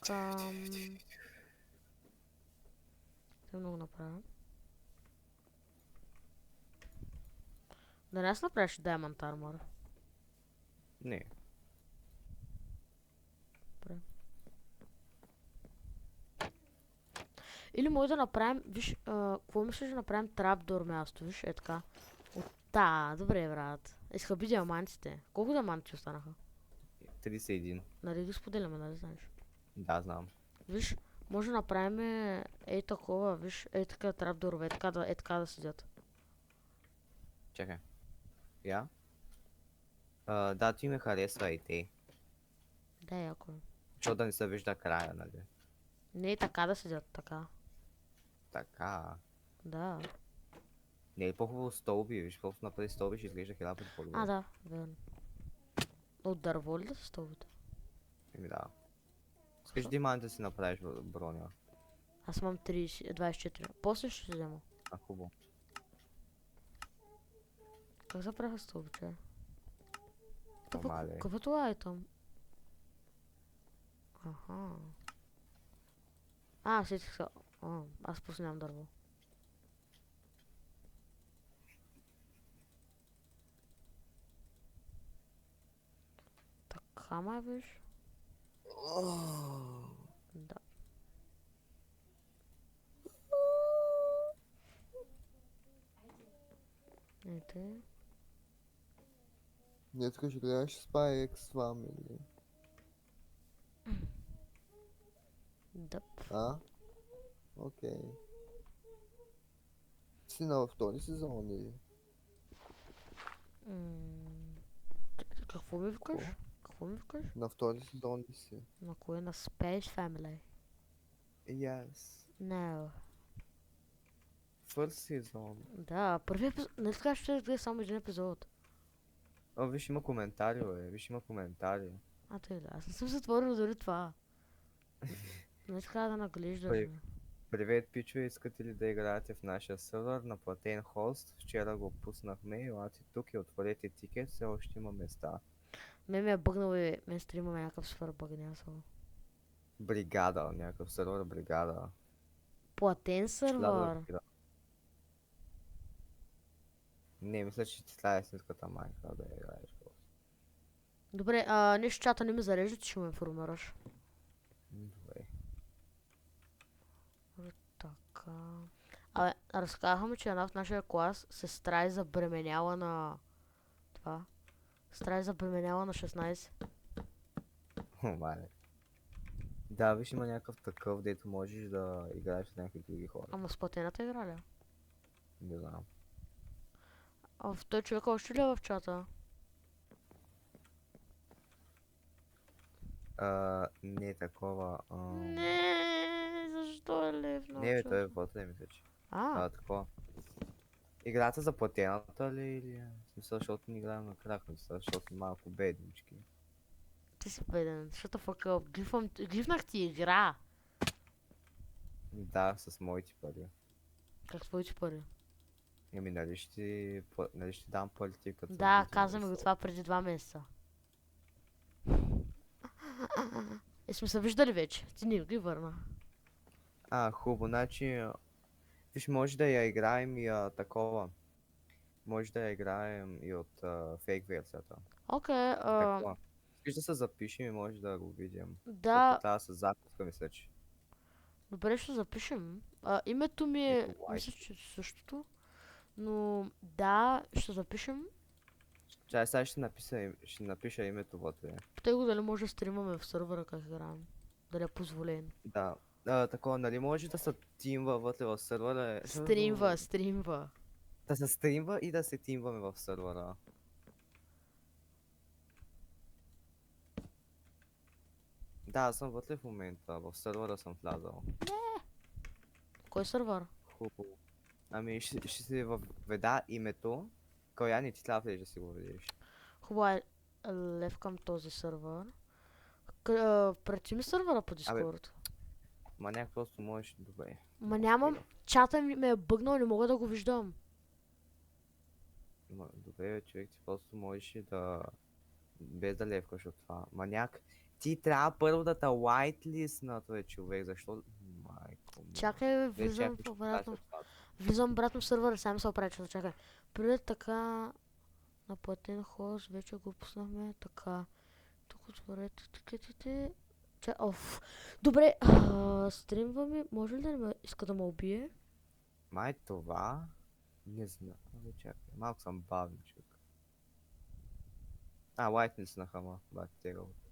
Трябва да го направя. Да не аз направиш Diamond Armor. Не. Или може да направим, виж, какво мислиш да направим трапдор място, виж, е така. Добре, брат. Изхъби диамантите. Колко диаманти останаха? 31. Нали ги споделяме, нали знаеш? Да, знам. Виж, може да направим ей такова, виж, ей така трапдорове, е така да седят. Чакай. Я? Да, ти ме харесва и те. Да, яко е. Защото да не се вижда края, нали? Не, така да седят, така. Така. Да. Не е по-хубаво стълби, виж, просто направи стълби, ще изглежда хиляда пъти по-добре. А, да, верно. От дърво ли да са столбите? Еми да. Искаш диман да си направиш броня. Аз имам 30, 24. После ще взема. А, хубаво. Как се правя столбите? Нормале. Какво е това айтъм? Аха. Сетих се. Аз просто нямам дърво. Така май виж? Да. Ете. Днес ще гледаш Spy X Family. Да. А? Окей. Си на втори сезон или? Какво ми викаш? Какво ми викаш? На втори сезон ли си? На кое? На Space Family? Yes. Не. First season. Да, първи епизод. Не така ще гледа само един епизод. О, виж има коментари, бе. Виж има коментари. Тъй да, аз не съм затворил дори това. Не така да наглеждаш. Кой? Бе. Привет, пичове, искате ли да играете в нашия сервер на платен хост? Вчера го пуснахме, елате тук и отворете тикет, все още има места. Ме е бъгнал и ме стримаме някакъв супер бъгня само. Бригада, някакъв сервер бригада. Платен Ще вляза сервер. да игра. Не, мисля, че ти трябва истинската майка да я играеш. Добре, нещо чата не ми зарежда, ти ще ме информираш. Добре. Така. Абе, разказаха ми, че една в нашия клас сестра е забременяла на... Това. Сестра е забременяла на 16. О, мале. Да, виж има някакъв такъв, дето можеш да играеш с някакви други хора. Ама с платената игра ли? Не знам. В той човек още ли е в чата? Не такова. Не, защо е левно? Не, бе, той е вътре, мисля, че. Такова. Играта за платената ли или? В смисъл, защото ни играем на крак, мисля, защото сме малко беднички. Ти си беден, shut the fuck up. Грифнах ти игра. Да, с моите пари. Как твоите пари? Еми, нали ще дам пари ти като Да, каза ми го това преди 2 месеца. И сме се виждали вече. Ти не ги върна. Хубаво, значи... Виж, може да я играем и такова. Може да я играем и от фейк версията. Окей, Такова. Искаш да се запишем и може да го видим. да, Това с записка, мисля, че. добре ще запишем. Името ми е, Николай. мисля, че същото. Но да, ще запишем. Чай, сега ще напиша името вътре. Питай го дали може да стримаме в сървъра как играем. Дали е позволен. Да. Такова, нали може да се тимва вътре в сървъра? Стримва. Да се стримва и да се тимваме в сървъра. Да, аз съм вътре в момента. В сървъра съм влязал. Кой сървър? Хубаво. Ами ще си въведа името. Коя не ти трябва да си го видиш. Хубаво е лев към този сървър. Прати ми сървъра по Дискорд. Маняк просто можеш добре. Ма нямам, чата ми ме е бъгнал, не мога да го виждам. Добре, бе, човек, ти просто можеш да... Без да левкаш от това. Маняк, ти трябва първо да те whitelist бе, човек, защо... Майко ми. Чакай, бе, Вече влизам ако ще обратно. кажа това. Влизам обратно в сървъра, сега се оправя, че чакай. Преди така на платен хост, вече го пуснахме, така. Тук отворете тикетите. Добре, стримваме, може ли да не ме иска да ме убие? Май това... Не знам, бе, чакай, малко съм бавен, човек. Whitelist на хама, бак те работа.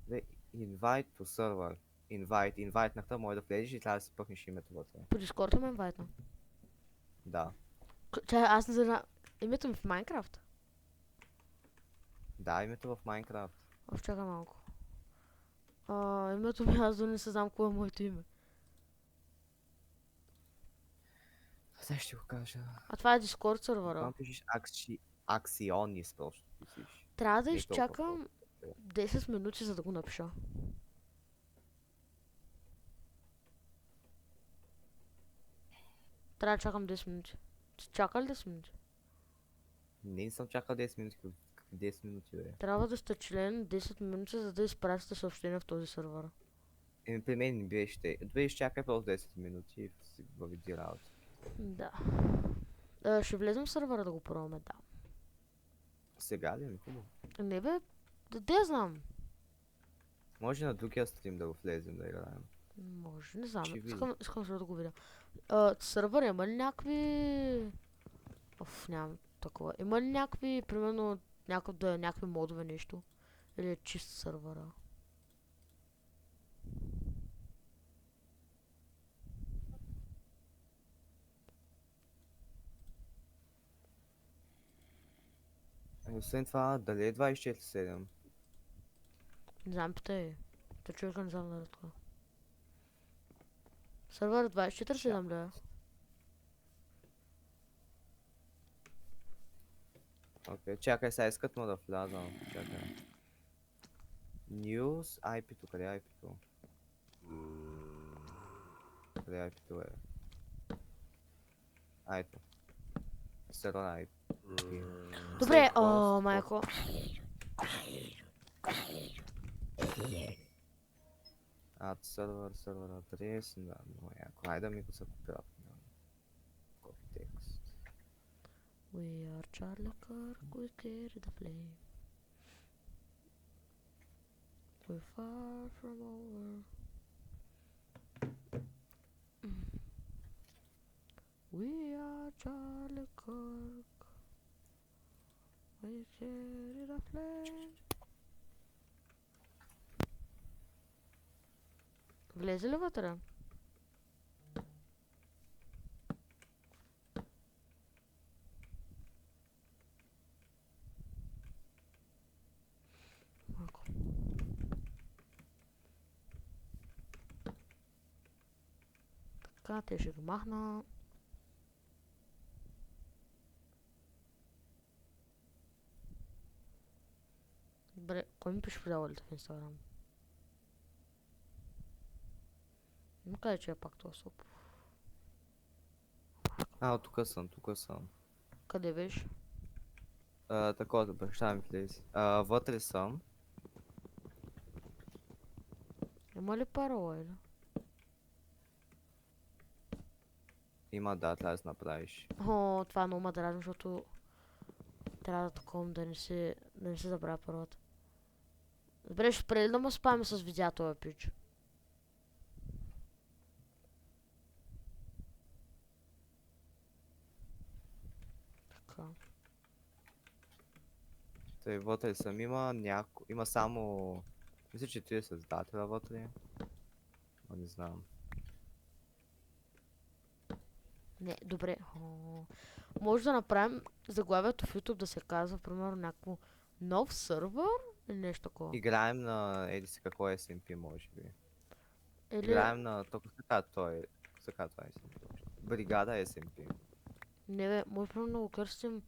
Бе, invite to server. Invite-нахте, може да влезеш и трябва да си пъхнеш името вътре. По Discord ме инвайтна. Да. Чай, аз не знам. Името ми в Майнкрафт? Да, името в Майнкрафт. Чакай малко. Името ми, аз дори не знам какво е моето име. Сега ще го кажа. А това е Discord сервера. Когато пишеш Аксионис, просто пишеш. Трябва да Не е толкова изчакам 10 минути, за да го напиша. Трябва да чакам 10 минути. Ти чака ли 10 минути? Не съм чакал 10 минути. Какви 10 минути, бе? Трябва да сте член 10 минути, за да изпратите съобщение в този сервер. При мен не беше. Добре, изчакай просто 10 минути и си въведи работа. Да. Ще влезем в сервера да го пробваме, да. Сега ли? Хубаво. Не бе, да я знам. Може на другия стрим да го влезем да играем. Може, не знам. Ще видим. Искам сега да го видя. Сервер има ли някакви... нямам такова. Има ли някакви, примерно, някакви модове нещо? Или е чист сервера? Освен това, дали е 24/7? Не знам, питай. Та човека не знам дали е така. Сервер 24/7 ли е? Окей, чакай, сега искат му да вляза. Чакай. News, IP-то, къде е IP-то? Къде е IP-то е? Ето. Сервер IP. Добре, Host, майко. сервер адрес, да, много яко. Хайде да ми го се копират. Copy text. We are Charlie Kirk, we carry the flame. We're far from over. We are Charlie Kirk, we carry the flame. Влезе ли вътре? Малко. Така, те ще ги махна. Добре, кой ми пише предавалите в Инстаграм? Не кажа, че е пак това соп. Тук съм. Къде беше? Такова, баща ми влезе. Вътре съм. Има ли парола или? Има, да, трябва да се направиш. Това е много ме дразни, защото трябва да таковам да не се забравя първата. Добре, ще преди да му спаме с видеото, бе, пич. Така. Тъй, вътре съм. Има само... Мисля, че ти е създателя вътре. Но не знам. Не, добре. Може да направим заглавието в YouTube да се казва, примерно, някакво нов сервер или нещо такова. Играем на... Еди си какво е SMP, може би. Или... Играем на... Тока така това е SMP. Бригада SMP. Не бе, може примерно да го кръстим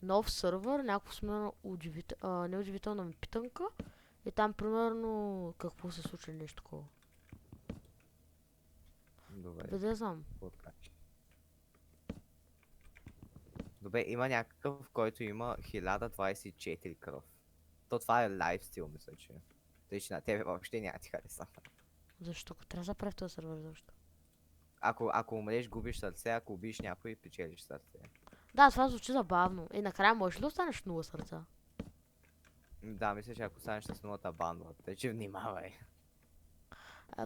нов сервер, някакво смерно не удивителна ми питанка. И там примерно какво се случи, нещо такова. Добре. Бе, да знам. Добре, има някакъв, в който има 1024 кръв. Това е лайфстил, мисля, че. Тъй, че на тебе въобще няма ти хареса. Защо? Трябва да прави този сервер, защо? Ако умреш, губиш сърце, ако убиш някой, печелиш сърце. Да, това звучи забавно. И накрая можеш ли да останеш 0 сърца? Да, мисля, че ако станеш с нулата банва, тъй че внимавай.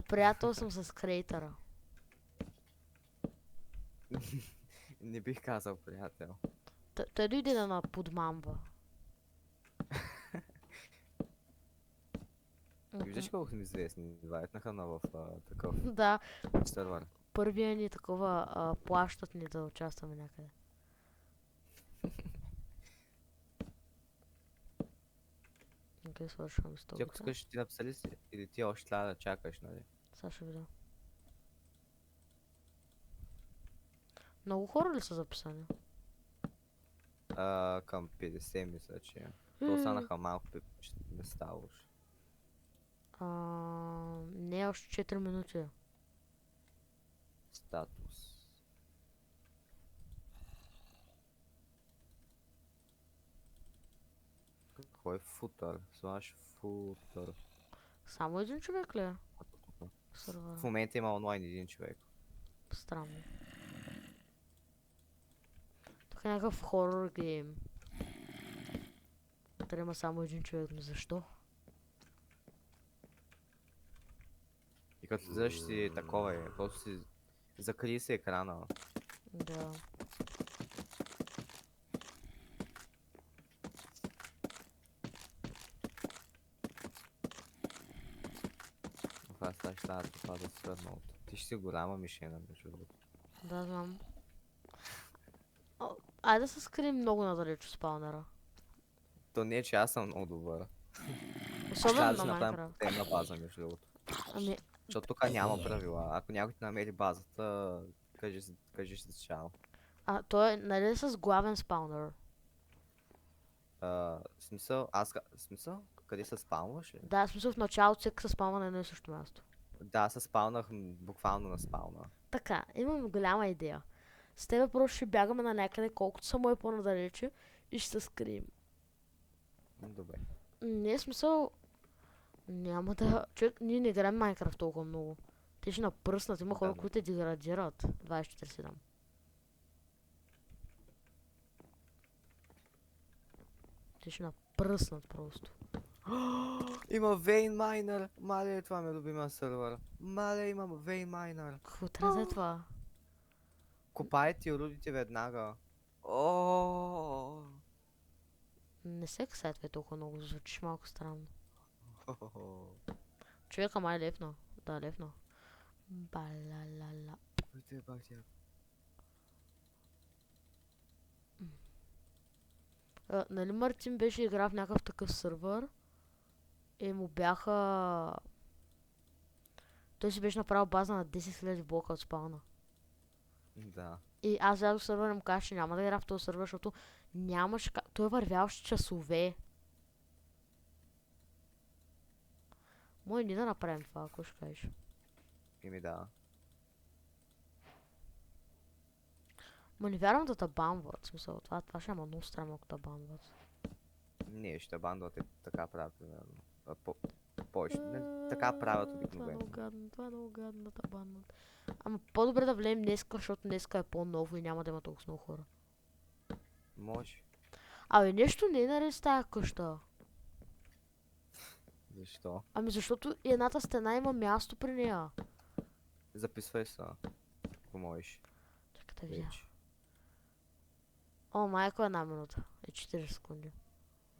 Приятел съм с креатора. Не бих казал приятел. Той дойде да ме подмамва. И виждаш колко сме известни. Вайтнаха в такъв Да, сервер. първия ни такова плащат ни да участваме някъде. Окей, свършваме с Ти ако това. искаш, ти написали си, или ти още трябва да чакаш, нали? Сега ще видя. Много хора ли са записани? Към 50 мисля, че. То останаха малко места уж. Не, още 4 минути. Статус. Какво е футър? Слаш футър. Само един човек ли е? В Сървъра. момента има онлайн един човек. Странно. Тук е някакъв хорор гейм. Трябва има само един човек, но защо? И като слизаш си такова е, просто си закри си екрана. Да. Това ще трябва това да свърна от. Ти ще си голяма мишена, между другото. Да, знам. Айде да се скрием много надалеч от спаунера. То не е, че аз съм много добър. Трябва Особено да си на направим Майнкрафт. темна база, между другото. Ами, Защото тук няма правила. Ако някой ти намери базата, кажи си чао. той е, нали с главен спаунер? Смисъл, смисъл? Къде се спаунваш ли? Да, в смисъл в началото всеки се спаунва на едно и също място. Да, се спаунах буквално на спауна. Така, имам голяма идея. С тебе просто ще бягаме на някъде, колкото само е по-надалече и ще се скрием. Добре. Не е смисъл. Няма да. Човек, ние не играем Майнкрафт толкова много. Те ще напръснат. Има хора, Да. които те деградират. 24/7. Те ще напръснат просто. Има Вейн Майнер! Мале, това ми е любимия сървър. Мале, имам Вейн Майнер. Какво трябва да е това? Копайте и рудите веднага. О. Не се касайтвай толкова много, звучиш малко странно. Човека май лепна. Да, лепна. Балалала. Нали Мартин беше играл в някакъв такъв сървър и му бяха... Той си беше направил база на 10 000 блока от спауна. Да. И аз влязох в сървъра и му казах, че няма да игра в този сървър, защото нямаше как... Той вървял с часове. Може ни да направим това, ако ще кажеш. Ими да. Ма не вярвам да те банват. В смисъл, това ще има много странно, ако те банват. Не, ще бандват така правят, примерно. Така правят обикновено. Това е много гадно да те банват. Ама по-добре да влеем днеска, защото днеска е по-ново и няма да има толкова много хора. Може. Абе, нещо не е наред с тая къща. Защо? Ами защото и едната стена има място при нея. Записвай се. Ако можеш. Чакай да видя. Вече. О, майко, 1 минута. И 4 секунди.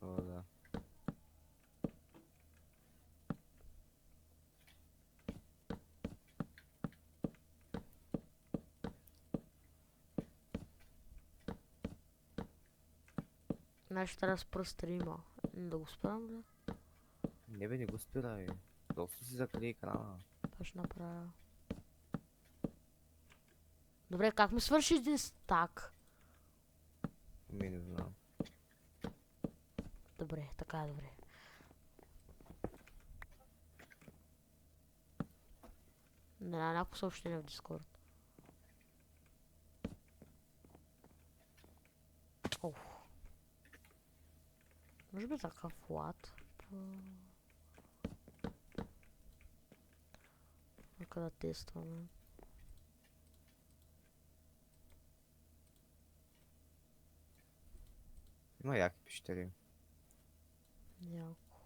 О, да. Значи трябва да спра стрима. Да го спрам ли? Не бе, не го спирай. Просто си закри екрана. Това ще направя. Добре, как ми свърши един стак? Ми не знам. Добре, така е добре. Не, някакво съобщение в Дискорд. Оф. Може би такъв лад. Нека да тестваме. Има яки пещери. Яко.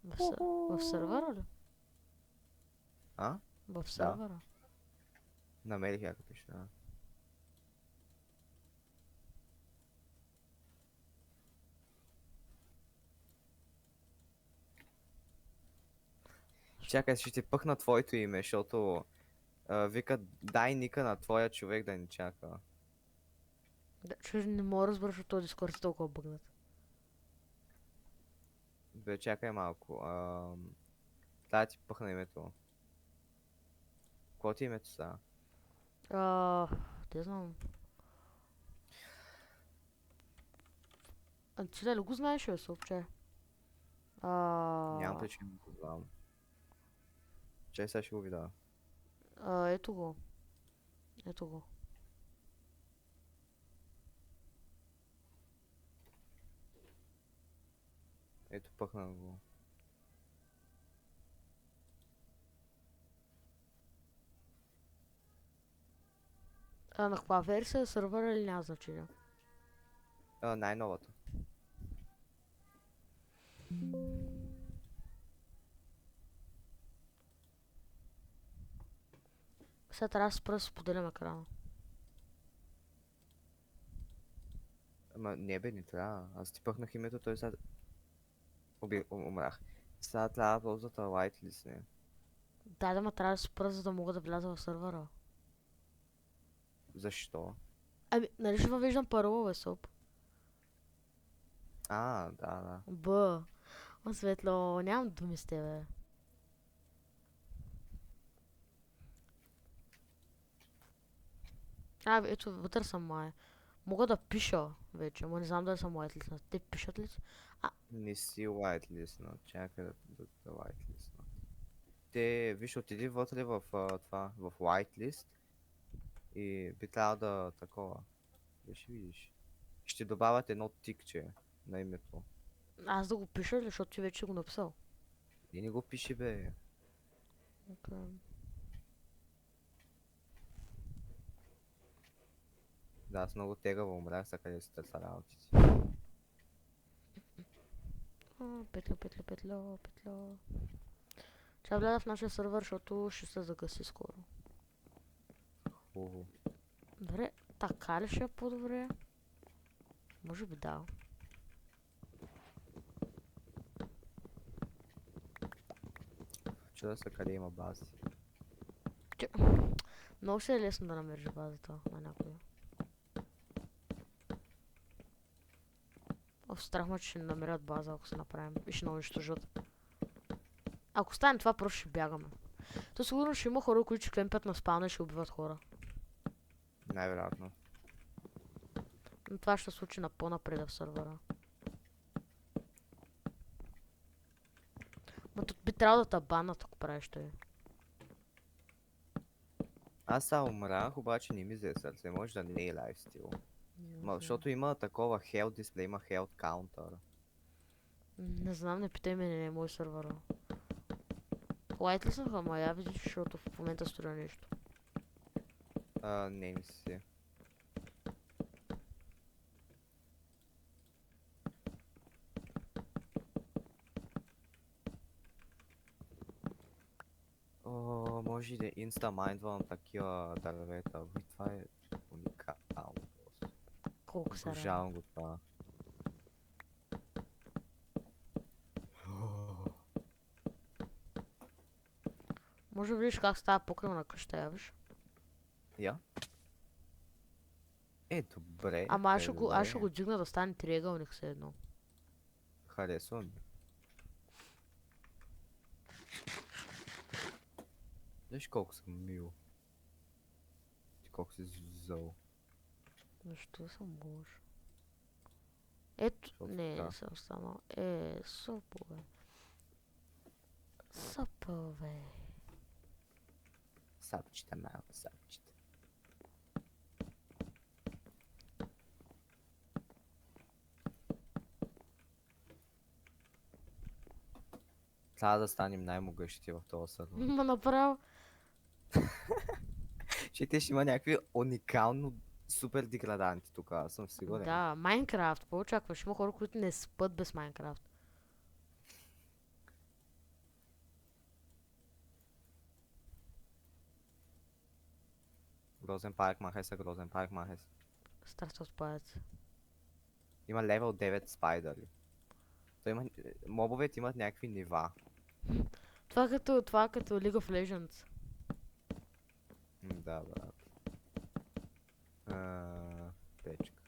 В сървъра ли? А? В сървъра. Намерих яка пещера. Чакай, ще ти пъхна твоето име, защото вика, дай ника на твоя човек да ни чака. Да, че не мога да разбера, защото този Дискорд е толкова бъгнат. Бе, чакай малко. Трябва да ти пъхна името. Какво ти е името сега? Те знам. А ти дали го знаеш, бе, съобче? Нямам причина да го знам. Чай сега ще го видя. Ето го. Ето го. Ето пъхна го. На каква версия е сървъра или няма значение? Най-новата. Сега трябва да спра да споделям екрана. Ама не бе, не трябва. Аз ти пъхнах името, той сега... Умрах. Сега трябва да ползвате whitelist, не. Да, ма трябва да спра, за да мога да вляза в сървъра. Защо? Ами, нали ще въвеждам парола, бе, соп? Да, да. Светло, нямам думи с тебе. Ето, вътре съм май. Мога да пиша вече, но не знам дали съм whitelist. Те пишат ли? Не си whitelist, чакай да whitelist. Те, виж, отиди вътре в това, в whitelist и би трябвало да такова. Ще видиш. Ще добавят едно тикче на името. Аз да го пиша ли, защото ти вече го написал? И не го пиши, бе. Okay. Да, аз много тегаво умрях, са къде си търса работите. Петло. Ще вляза в нашия сървър, защото ще се загаси скоро. Хубаво. Добре, така ли ще е по-добре? Може би да. Чуда се къде има бази. Много ще е лесно да намериш базата на някой. Страх ме, че ще намерят база, ако се направим и ще унищожат. Ако стане това, просто ще бягаме. То сигурно ще има хора, които ще кемпят на спална и ще убиват хора. Най-вероятно. Но това ще се случи на по-напред в сървъра. Но тук би трябвало да те банат, ако правиш той. Аз сега умрах, обаче не ми взе сърце, може да не е лайфстил. Защото има такова health display, има health counter. Не знам, не питай ме, не е мой сървър. Whitelist съм, ама я видиш, защото в момента строя нещо. Не ми си. Може да инстамайндвам такива дървета. Това е уникално. Колко са Обожавам го това. Може да видиш как става покрива къща, я виж? Я? Добре. Ама аз ще го дигна да стане триъгълник все едно. Харесва ми. Виж колко съм мил. Ти колко си зъл. Защо съм лош? Ето, Защото не така. съм станал. Сопове. Сопове. Сапчета, малко сапчета. Трябва да станем най-могъщите в този сървър. Ма направо. Че те ще има някакви уникално супер деграданти тук, аз съм сигурен. Да, Майнкрафт. Какво очакваш? Има хора, които не спят без Майнкрафт. Грозен парк, махай се, грозен парк, махай се. Страшно спаят. Има левел 9 спайдъри. Мобовете имат някакви нива. Това като League of Legends. Да, брат. Печка.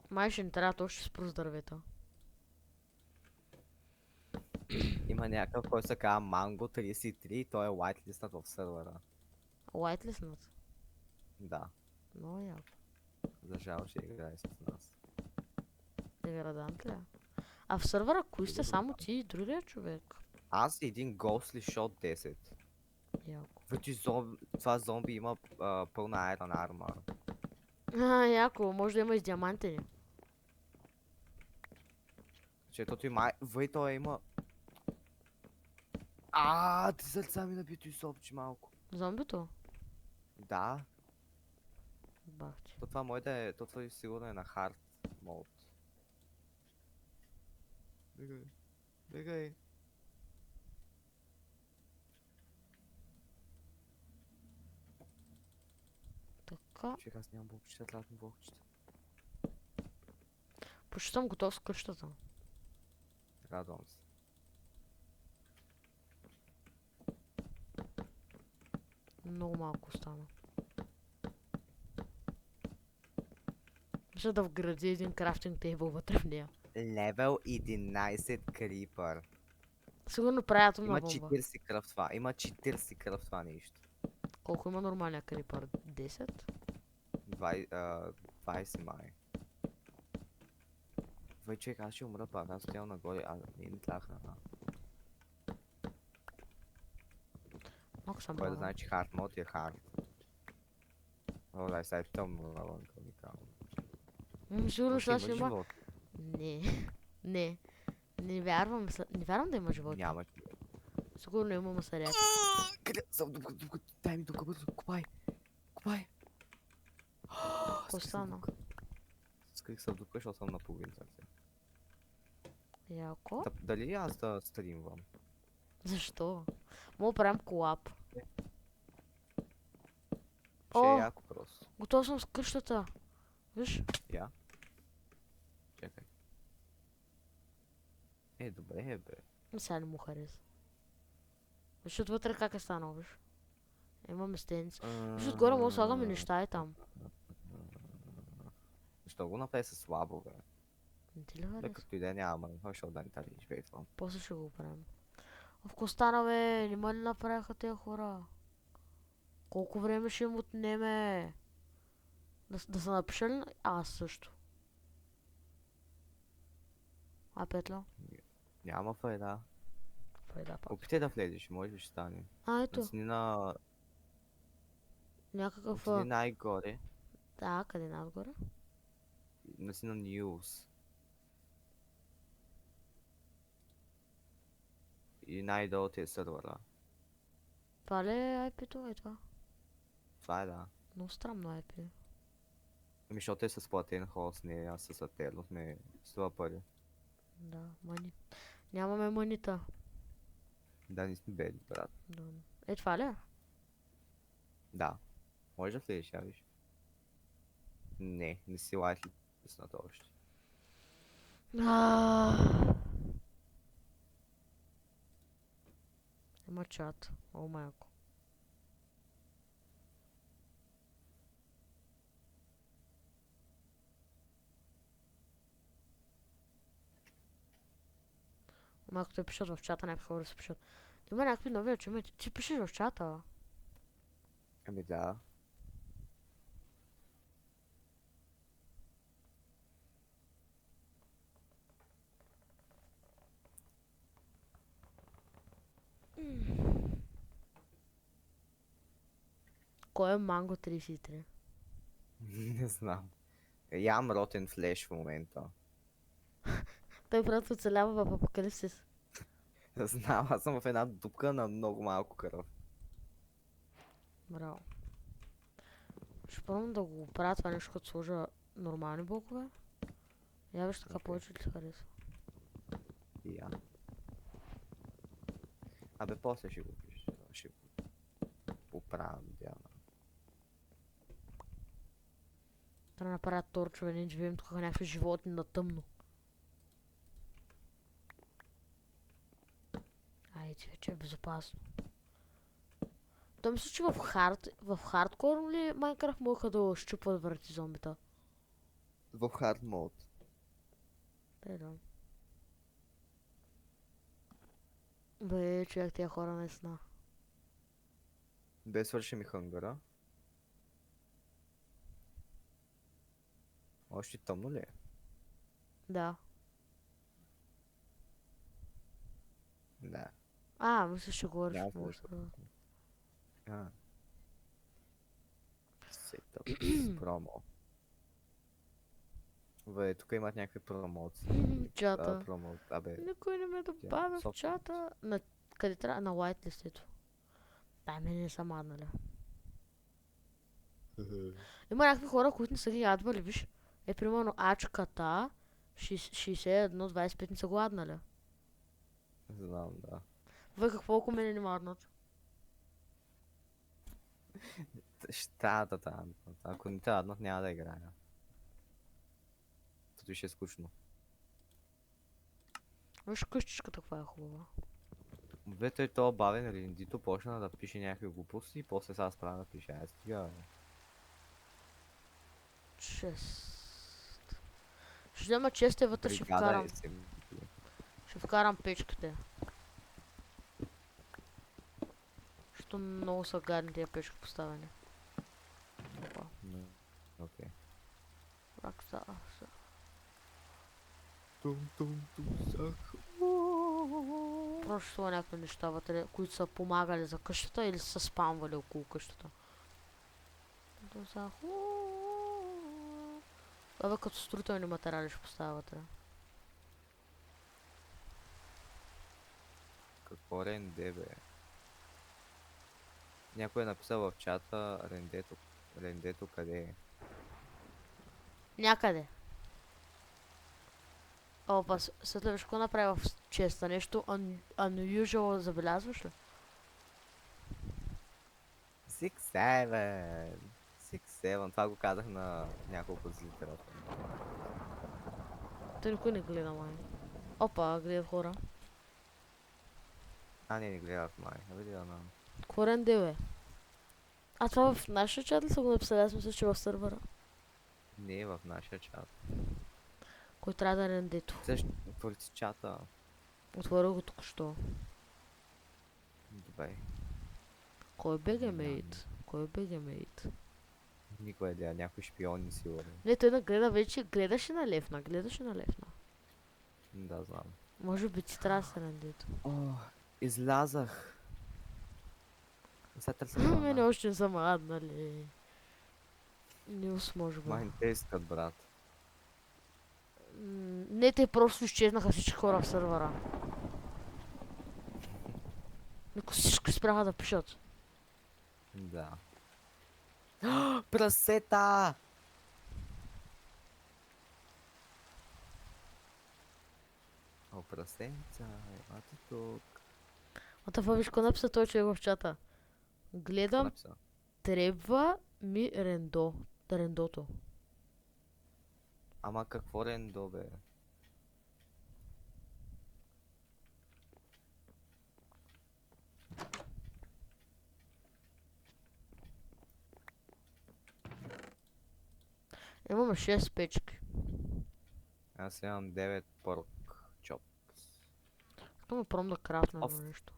Май ще ни трябва още с дървета. Има някакъв, който се казва Mango 33 и той е whitelistнат в сървъра. Whitelistнат. Да. Много яко. За жал, че играе с нас. Деградант ли е? А в сървъра кои сте само ти и другия човек? Аз и един Ghostly Shot 10. Яко. Вече това зомби има пълна Iron Armor. Яко, може да има и с диамантени. Защото има... той има... Ти сърца ми набито и сопчи малко. Зомбито? Да, Бах ти. то това може да е... То това сигурно е на хард мод. Бегай. Бегай. Така. Чек, аз нямам блокчета, трябва да ми блокчета. Почти съм готов с къщата. Радвам се. Много малко остана. Мисля да вгради един крафтинг тейбъл вътре в нея. Левел 11 Creeper. Сигурно правят умна Има бомба. 40 кръв това. Има 40 кръв това нещо. Колко има нормалния крипър? 10? 20 май. Вече аз ще умра пак, аз стоял нагоре, не трябва храна. Малко съм Кой да бавен. знае, че хард мод е хард. О, дай сега е тъмно навън, като ми казвам. Сигурно ще Въобще ще има има... живот? Не. Не. Не вярвам, не вярвам да има живот. Няма. Сигурно има масаряк. Къде съм? Дупка, дай ми дупка, бързо, копай. Копай. Какво стана? Скрих се в дупка, защото съм на половин сърце. Яко? Дали аз да стримвам? Защо? Мога да правим колап. Ще е О! яко просто. Готов съм с къщата. Виж? Я? Чакай. Добре, бе. Сега не му хареса. Виж отвътре как е станал, виж? Има местенци. Виж отгоре мога да слагаме неща и там. Защо го направи с слабо, бе? Не ти ли Бе, хареса? като идея няма, защото да ни тази живее това. После ще го правим. В стана, бе? Нима ли направиха тези хора? Колко време ще им отнеме? Да са напишали? Аз също. Петло? Няма файда. Файда пак. Опитай да влезеш, може би ще стане. Ето. Отсни на... Някакъв... Отсни най-горе. Да, къде надгоре? Отсни на News. И най-долу ти е сървъра. Това ли е IP-то? Е това. Това е да. Много странно IP. Защото е с платен хост, не аз с Атело, не с това пари. Да, мани. Нямаме манита. Да, не сме бедни, брат. Да. Е, това ли е? Да. Може да влезеш, я виж. Не си лайф пуснат още. Има чат. О, майко. Малко те пишат в чата, някакви хора се пишат. Има някакви нови ачименти. Ти пишеш в чата. Ами да. Кой е Манго 33? Не знам. Ям ротен флеш в момента. Той просто оцелява в апокалипсис. Знам, аз съм в една дупка на много малко кръв. Браво. Ще пробвам да го правя това нещо, като сложа нормални блокове. Я виж така повече ли ти харесва. И я. Абе, после ще го пиша. правя, Диана? Трябва да направят торчове, ние живеем тук някакви животни на тъмно. Айде, вече е безопасно. То мисля, че в хардкор ли Майнкрафт могаха да щупват врати зомбита? В хард мод. Да. Бе, човек, тия хора наистина. Бе, свърши ми хънгъра. Още тъмно ли е? Да. Да. Мисля, ще говориш. Няма много смисъл. скоро. А. Сетъп с промо. Бе, тук имат някакви промоции. Чата. Абе, Никой не ме добавя в собственост. чата. Къде трябва? На whitelist-ето. Мене не са маднали. Има някакви хора, които не са ги ядвали, виж. Примерно ачката 61-25 не са го аднали. Знам, да. Какво ако мене не маднат? Ще да там. Ако не те раднат, няма да играя. Тото ще е скучно. Виж къщичката каква е хубава. Бе, той това бавен рендито почна да пише някакви глупости и после сега справя да пише. Ай, стига, бе. Чест. Ще взема чест вътре, ще Бригада вкарам. е си. Ще вкарам печките. Защото много са гадни тия печки поставени. Опа, Окей. рак става. Просто това някакви неща вътре, които са помагали за къщата или са спамвали около къщата. Това като строителни материали ще поставя вътре. Какво ренде, бе? Някой е написал в чата рендето. Рендето къде е? Някъде. Опа, Светле, виж какво направи в честа? Нещо unusual забелязваш ли? 6-7. 6-7. Това го казах на няколко зрителя. Той никой не гледа, май. Опа, гледат хора. Не гледат май. Абе, да знам. Какво ренде, бе? Това в нашия чат ли са го написали? Аз мисля, че в сървъра. Не е в нашия чат. Кой трябва да е рендето? Също, отвори си чата. Отворя го току-що. Добре. Кой е BGMate? Кой е BGMate? Никой да, някой шпион не сигурен. Не, той нагледа вече, гледаше на левна. Да, знам. Може би ти трябва да се рендето. Излязах. Сега търся Мене плана. още не съм аднали. Не усможа. Май не те искат, брат. Не, те просто изчезнаха всички хора в сървъра. Всички спряха да пишат. Да. Прасета! Прасенца, елате тук. Това виж какво написа той човек в чата. Гледам, Написа. трябва ми рендото. Ама какво рендо, бе? Имаме 6 печки. Аз имам 9 порк чоп. Искам пром да крафтна Оф. на нещо.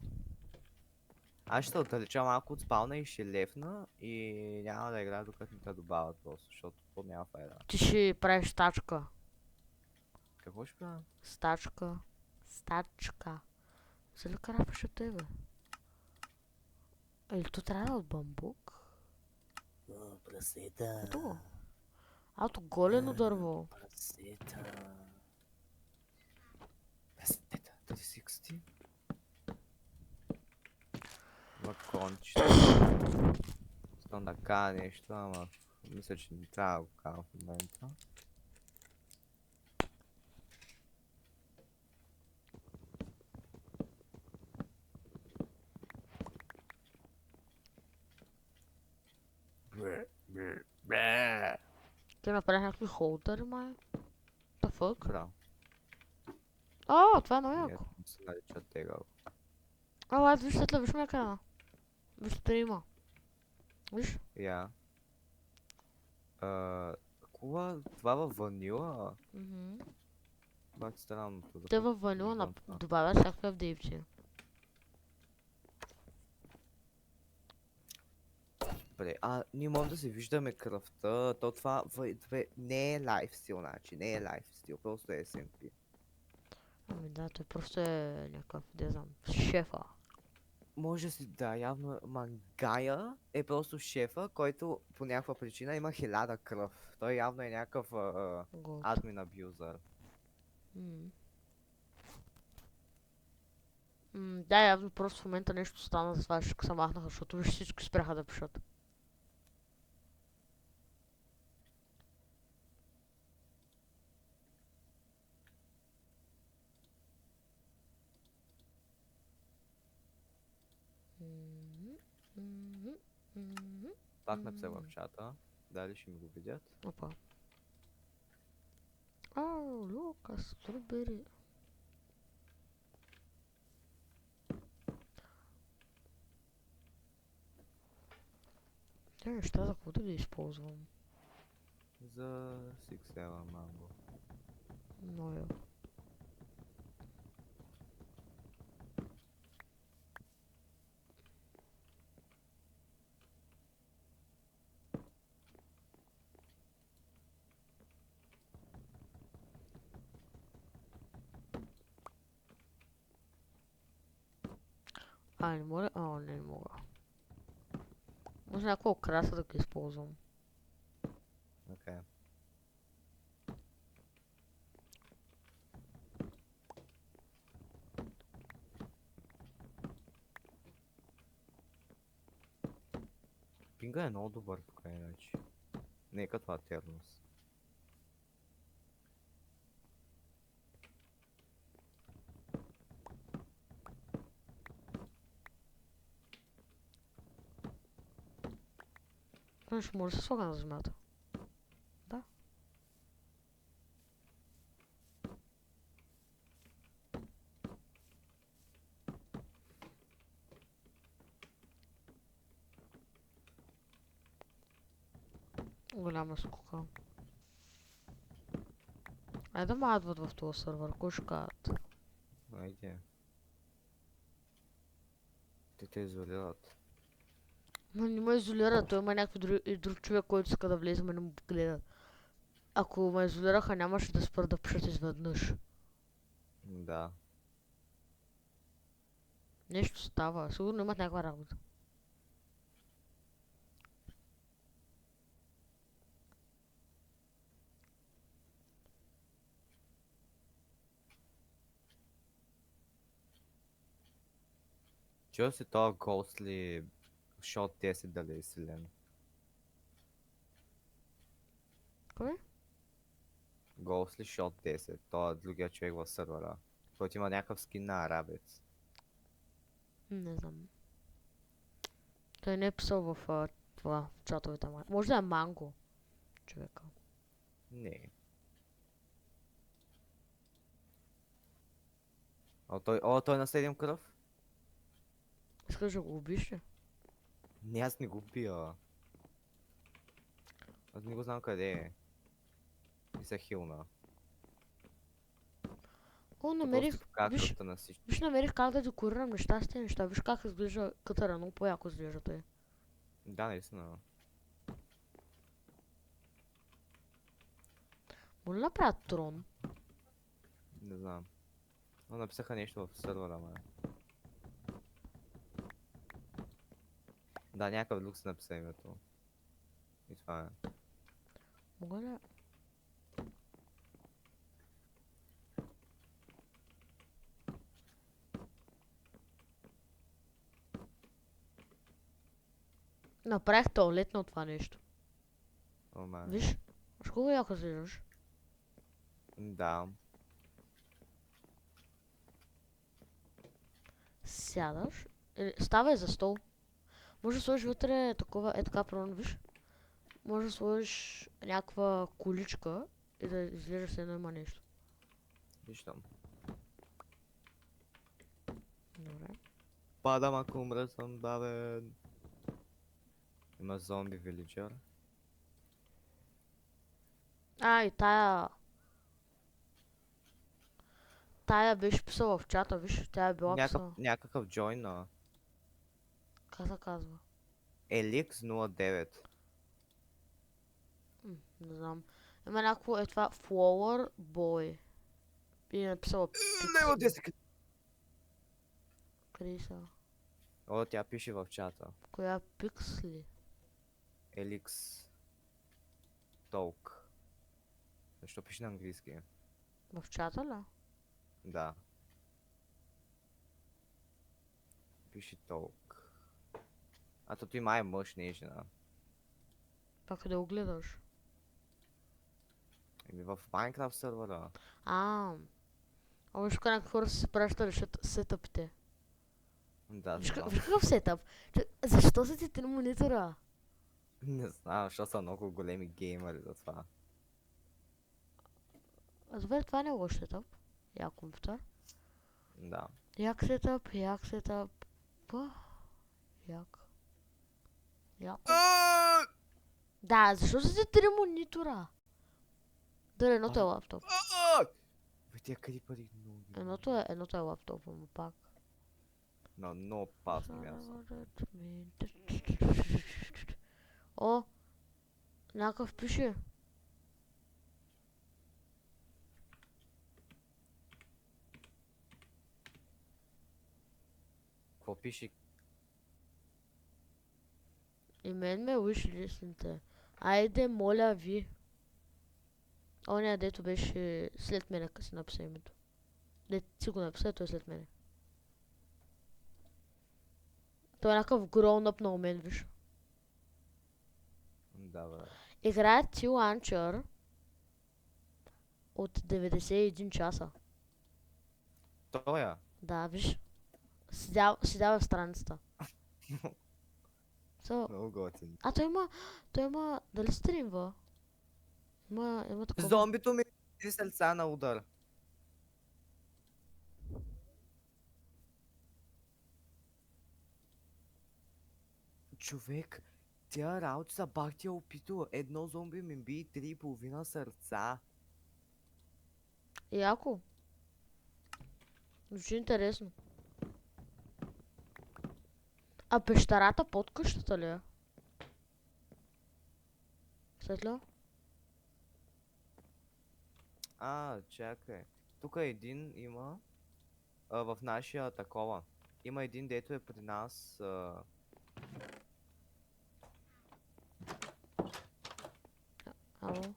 Аз ще отдалеча малко от спауна и ще лефна и няма да играя докато не те добавят просто, защото то няма файда. Ти ще правиш стачка. Какво ще правя? Стачка. За ли крафташ от тебе? Или то трябва да е от бамбук? Прасета. Ето. То голено дърво. Прасета. Прасета. 360. Има кончета. Искам да кажа нещо, ама мисля, че не трябва да го кажа в момента. Те направих някакви холдъри, май. The fuck? Да. О, това е много Ето яко. се нарича тегъл. О, аз виж светла, виж ме екрана. Виж стрима. Виж? Я. Кога това във ванила? Мгм. Бак странното. Те във ванила виждам това. добавят всякакъв дейвче. Добре, ние можем да се виждаме кръвта, то това не е лайфстил, значи, не е лайфстил, просто е SMP. Ами да, той просто е някакъв, не знам, шефа. Може си, да, явно Мангая е просто шефа, който по някаква причина има 1000 кръв. Той явно е някакъв Год. админ абюзър. М. Да, явно просто в момента нещо стана, затова всички се махнаха, защото виж всички спряха да пишат. Мгм, мгм, мгм. Пак написа в чата, дали ще ми го видят. Опа. Ау, Лукас, Стробери. Те неща за какво да ги използвам? За Сиксела Манго. Много. Не мога. Не мога. Може някаква украса да ги използвам. Окей. Пинга е много добър тук иначе. Не е като Атернус. Ще може да се слага на земята. Да. Голяма скука. Айде да ме адват в този сървър, кой ще кажат? Айде. Те изолират. Ма не ме изолира, той има някакви друг човек, който иска да влезе, ме не му гледа. Ако ме изолираха, нямаше да спра да пишат изведнъж. Да. Нещо става, сигурно имат някаква работа. Чува си този Ghostly Shot 10 дали е силен? Кой? Ghostly Shot 10, той е другия човек в сървъра, който има някакъв скин на арабец. Не знам. Той не е писал в това, в чатовете май. Може да е Манго. Човека. Не. Той е на 7 кръв? Искаш да го убиш ли? Не, аз не го бия. Аз не го знам къде е. И се хилна. О, намерих, Просто в каката на всички. виж намерих как да декорирам неща с тези неща. Виж как изглежда кътъра, много по-яко изглежда той. Да, наистина. Моля да направя трон. Не знам. Но написаха нещо в сървъра, ме. Да, някакъв друг си написа името. И това е. Мога да... Направих туалет на това нещо. О, май. Виж? Виж колко яко изглеждаш. Да. Сядаш. Ставай за стол. Може да сложиш вътре такова, така, примерно, виж. Може да сложиш някаква количка и да изглежда се едно има нещо. Виждам. Добре. Падам, ако умра, съм бавен. Има зомби вилиджър. И тая... Тая беше писала в чата, виж, тя е била писала. Някакъв джойн на Как се казва? Elix09. Не знам. Има някакво е това Flower Boy. И е написала Лево 10. Криса. О, тя пише в чата. Коя пикс ли? Elix Talk. Защо пише на английски? В чата ли? Да. Пише Talk. А то той май е мъж, не е жена. Пак да го гледаш. Еми в Minecraft сервера. Виж как хора са се пращали сетъпите. Да, Виж знам. какъв сетъп? Защо са ти 3 монитора? Не знам, защото са много големи геймери за това. Добре, това не е лош сетъп. Як компютър. Да. Як сетъп, як сетъп. Як. Да, защо са ти 3 монитора? Дали, едното е лаптоп. Бе, тия крипари много. Едното е лаптоп, ама пак. На много опасно място. О! Някакъв пише. Какво пише? И мен ме уишлистните. Айде, моля ви. Оня, дето беше след мене, къде си написа името. Дето си го написа, той е след мене. Той е някакъв grown-up на мен, виж. Да, бе. Играе T Launcher от 91 часа. Тоя. Да, виж. Седява в страницата. Много готин. Той има, дали стримва? Има такова. Зомбито ми 3 сърца на удар. Човек, тя работа са бах ти опитала. Едно зомби ми би 3,5 сърца. Яко. Звучи интересно. А пещерата под къщата ли е? Светло? Чакай. Тук един има в нашия такова. Има един, дето е при нас. Ало?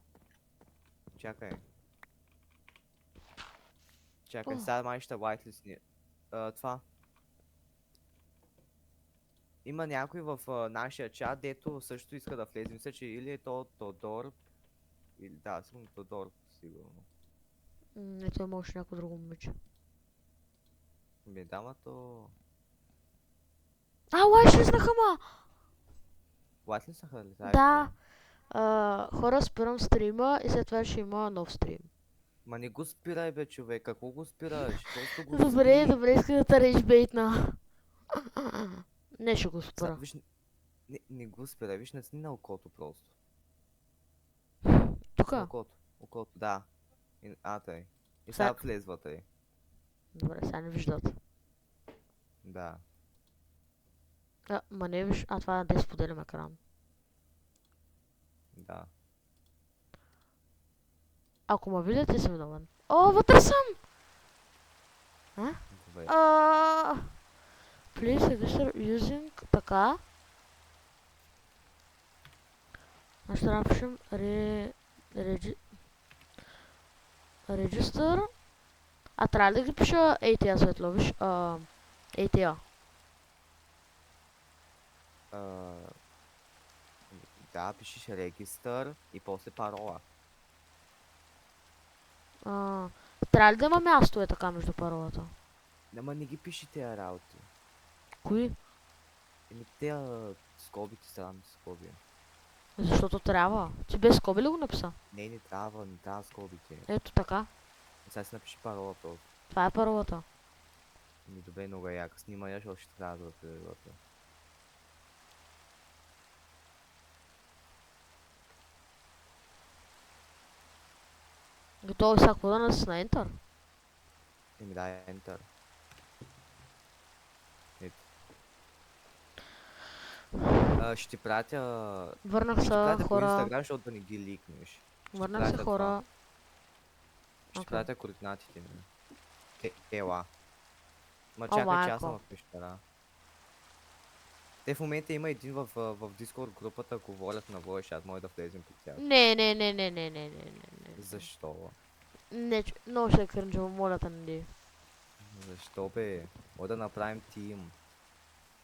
Чакай. О. Сега май ще whitelist това. Има някой в нашия чат, дето също иска да влезе. Мисля, че или е то Тодор. Или да, сигурно Тодор, сигурно. Ето има още някакво друго момиче. Дамато... Лайшлиснаха ма! Whitelist ли? Да. Хора, спирам стрима и след това ще има нов стрим. Ма не го спирай, бе, човек. Какво го спираш? Просто го Добре, иска да те рейджбейтна. Не ще го спра. Виж, не го спирай, виж, насни на окото просто. Тука? Окото, да. Тъй. И Сега- сега влезва тъй. Добре, сега не виждат. Да. Ма не виж, това е да споделям екран. Да. Ако ме видят, ти си виновен. О, вътре съм! Добре. Please register using така. Значи трябва да напишем register. Трябва да ги пиша ATA светло, виж? ATA. Да, пишеш регистър и после парола. Трябва ли да има място е така между паролата? Ама не ги пиши тези работи. Кои? Еми тези скобите, странни скоби. Защото трябва. Ти без скоби ли го написа? Не трябва скобите. Ето така. Сега си напиши парола просто. Това е паролата. Ми добре, много е яка. Снимай, защото ще трябва да превърта. Готово и сега какво да натисна на Enter? Еми да, Enter. Ето. Ще ти пратя... Върнах Ще ти се пратя по хора. Instagram, защото да не ги ликнеш. Ще Върнах се пратя хора. Ще Окей. пратя координатите ми. Ела. Ма О, чакай, че аз съм майко. в пещера. Те в момента има един в Discord групата, ако волят на воля, аз може да влезем при тях. Не. Защо? Не, много ще е кринжово, моля те, не. Защо бе? Може да направим тим.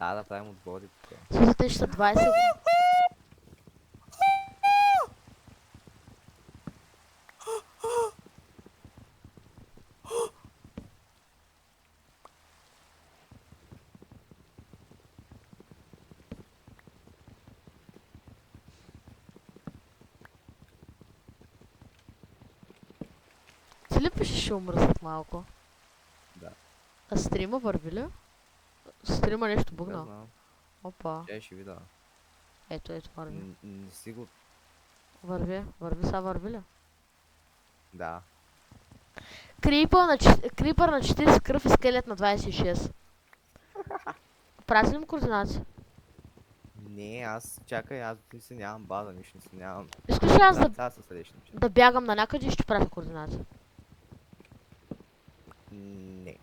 Да правим отбори тук. Смисъл, те ще са 20. Ти ли пишеш ще умра след малко? Да. А стрима върви ли? Стрима нещо Не бъгна. знам. Опа. Ще видя. Ето, върви. Не си го... Върви, сега върви ли? Да. Крипър на 40 кръв и скелет на 26. Прати ли му координати? Не, аз чакай, аз не се нямам база, нищо не се нямам. Искаш ли аз Сега се срещнем. да бягам на някъде и ще пратя координати? Не.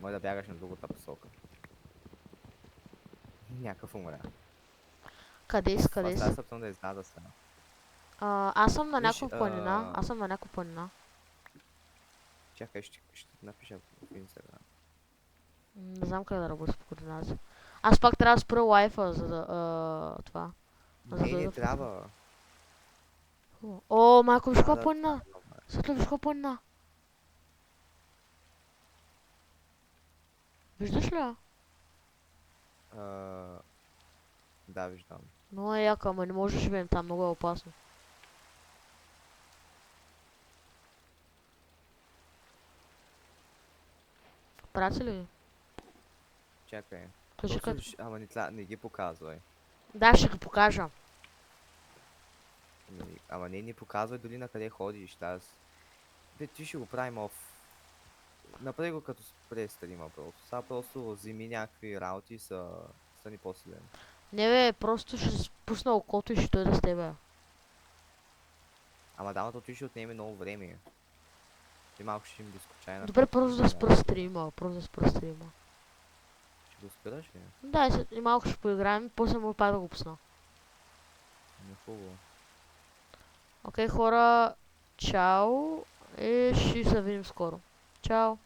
Може да бягаш на другата посока. Някакъв умря. Къде си, къде Аз си? се опитвам да изнада сега. Аз съм на Виж, някаква планина. Аз съм на някаква планина. Чакай, ще ти напиша в Instagram. Не знам как да работя по координати. Аз пак трябва да спра лайфа, за да... това. За да Не дойда. трябва. О, майко, виж каква Да, планина. Светло, виж каква планина. Виждаш ли я? Да, виждам. Много е яка, ама не може да живеем там, много е опасно. Прати ли ги? Чакай. Кажи Просто къде. ама не ги показвай. Да, ще ги покажа. Ама не ни показвай дори на къде ходиш. Аз... Бе, ти ще го правим оф. Направи го като спре стрима просто. Сега просто вземи някакви работи и са ни по-силен. Не бе, просто ще спусна окото и ще дойда с тебе. Ама дамата ти ще отнеме много време. И малко ще им дискучайна. Добре, просто да спра стрима, Ще го спираш ли? Да, и малко ще поиграем, после му пак да го пусна. Не хубаво. Окей, хора, чао и ще се видим скоро. Чао!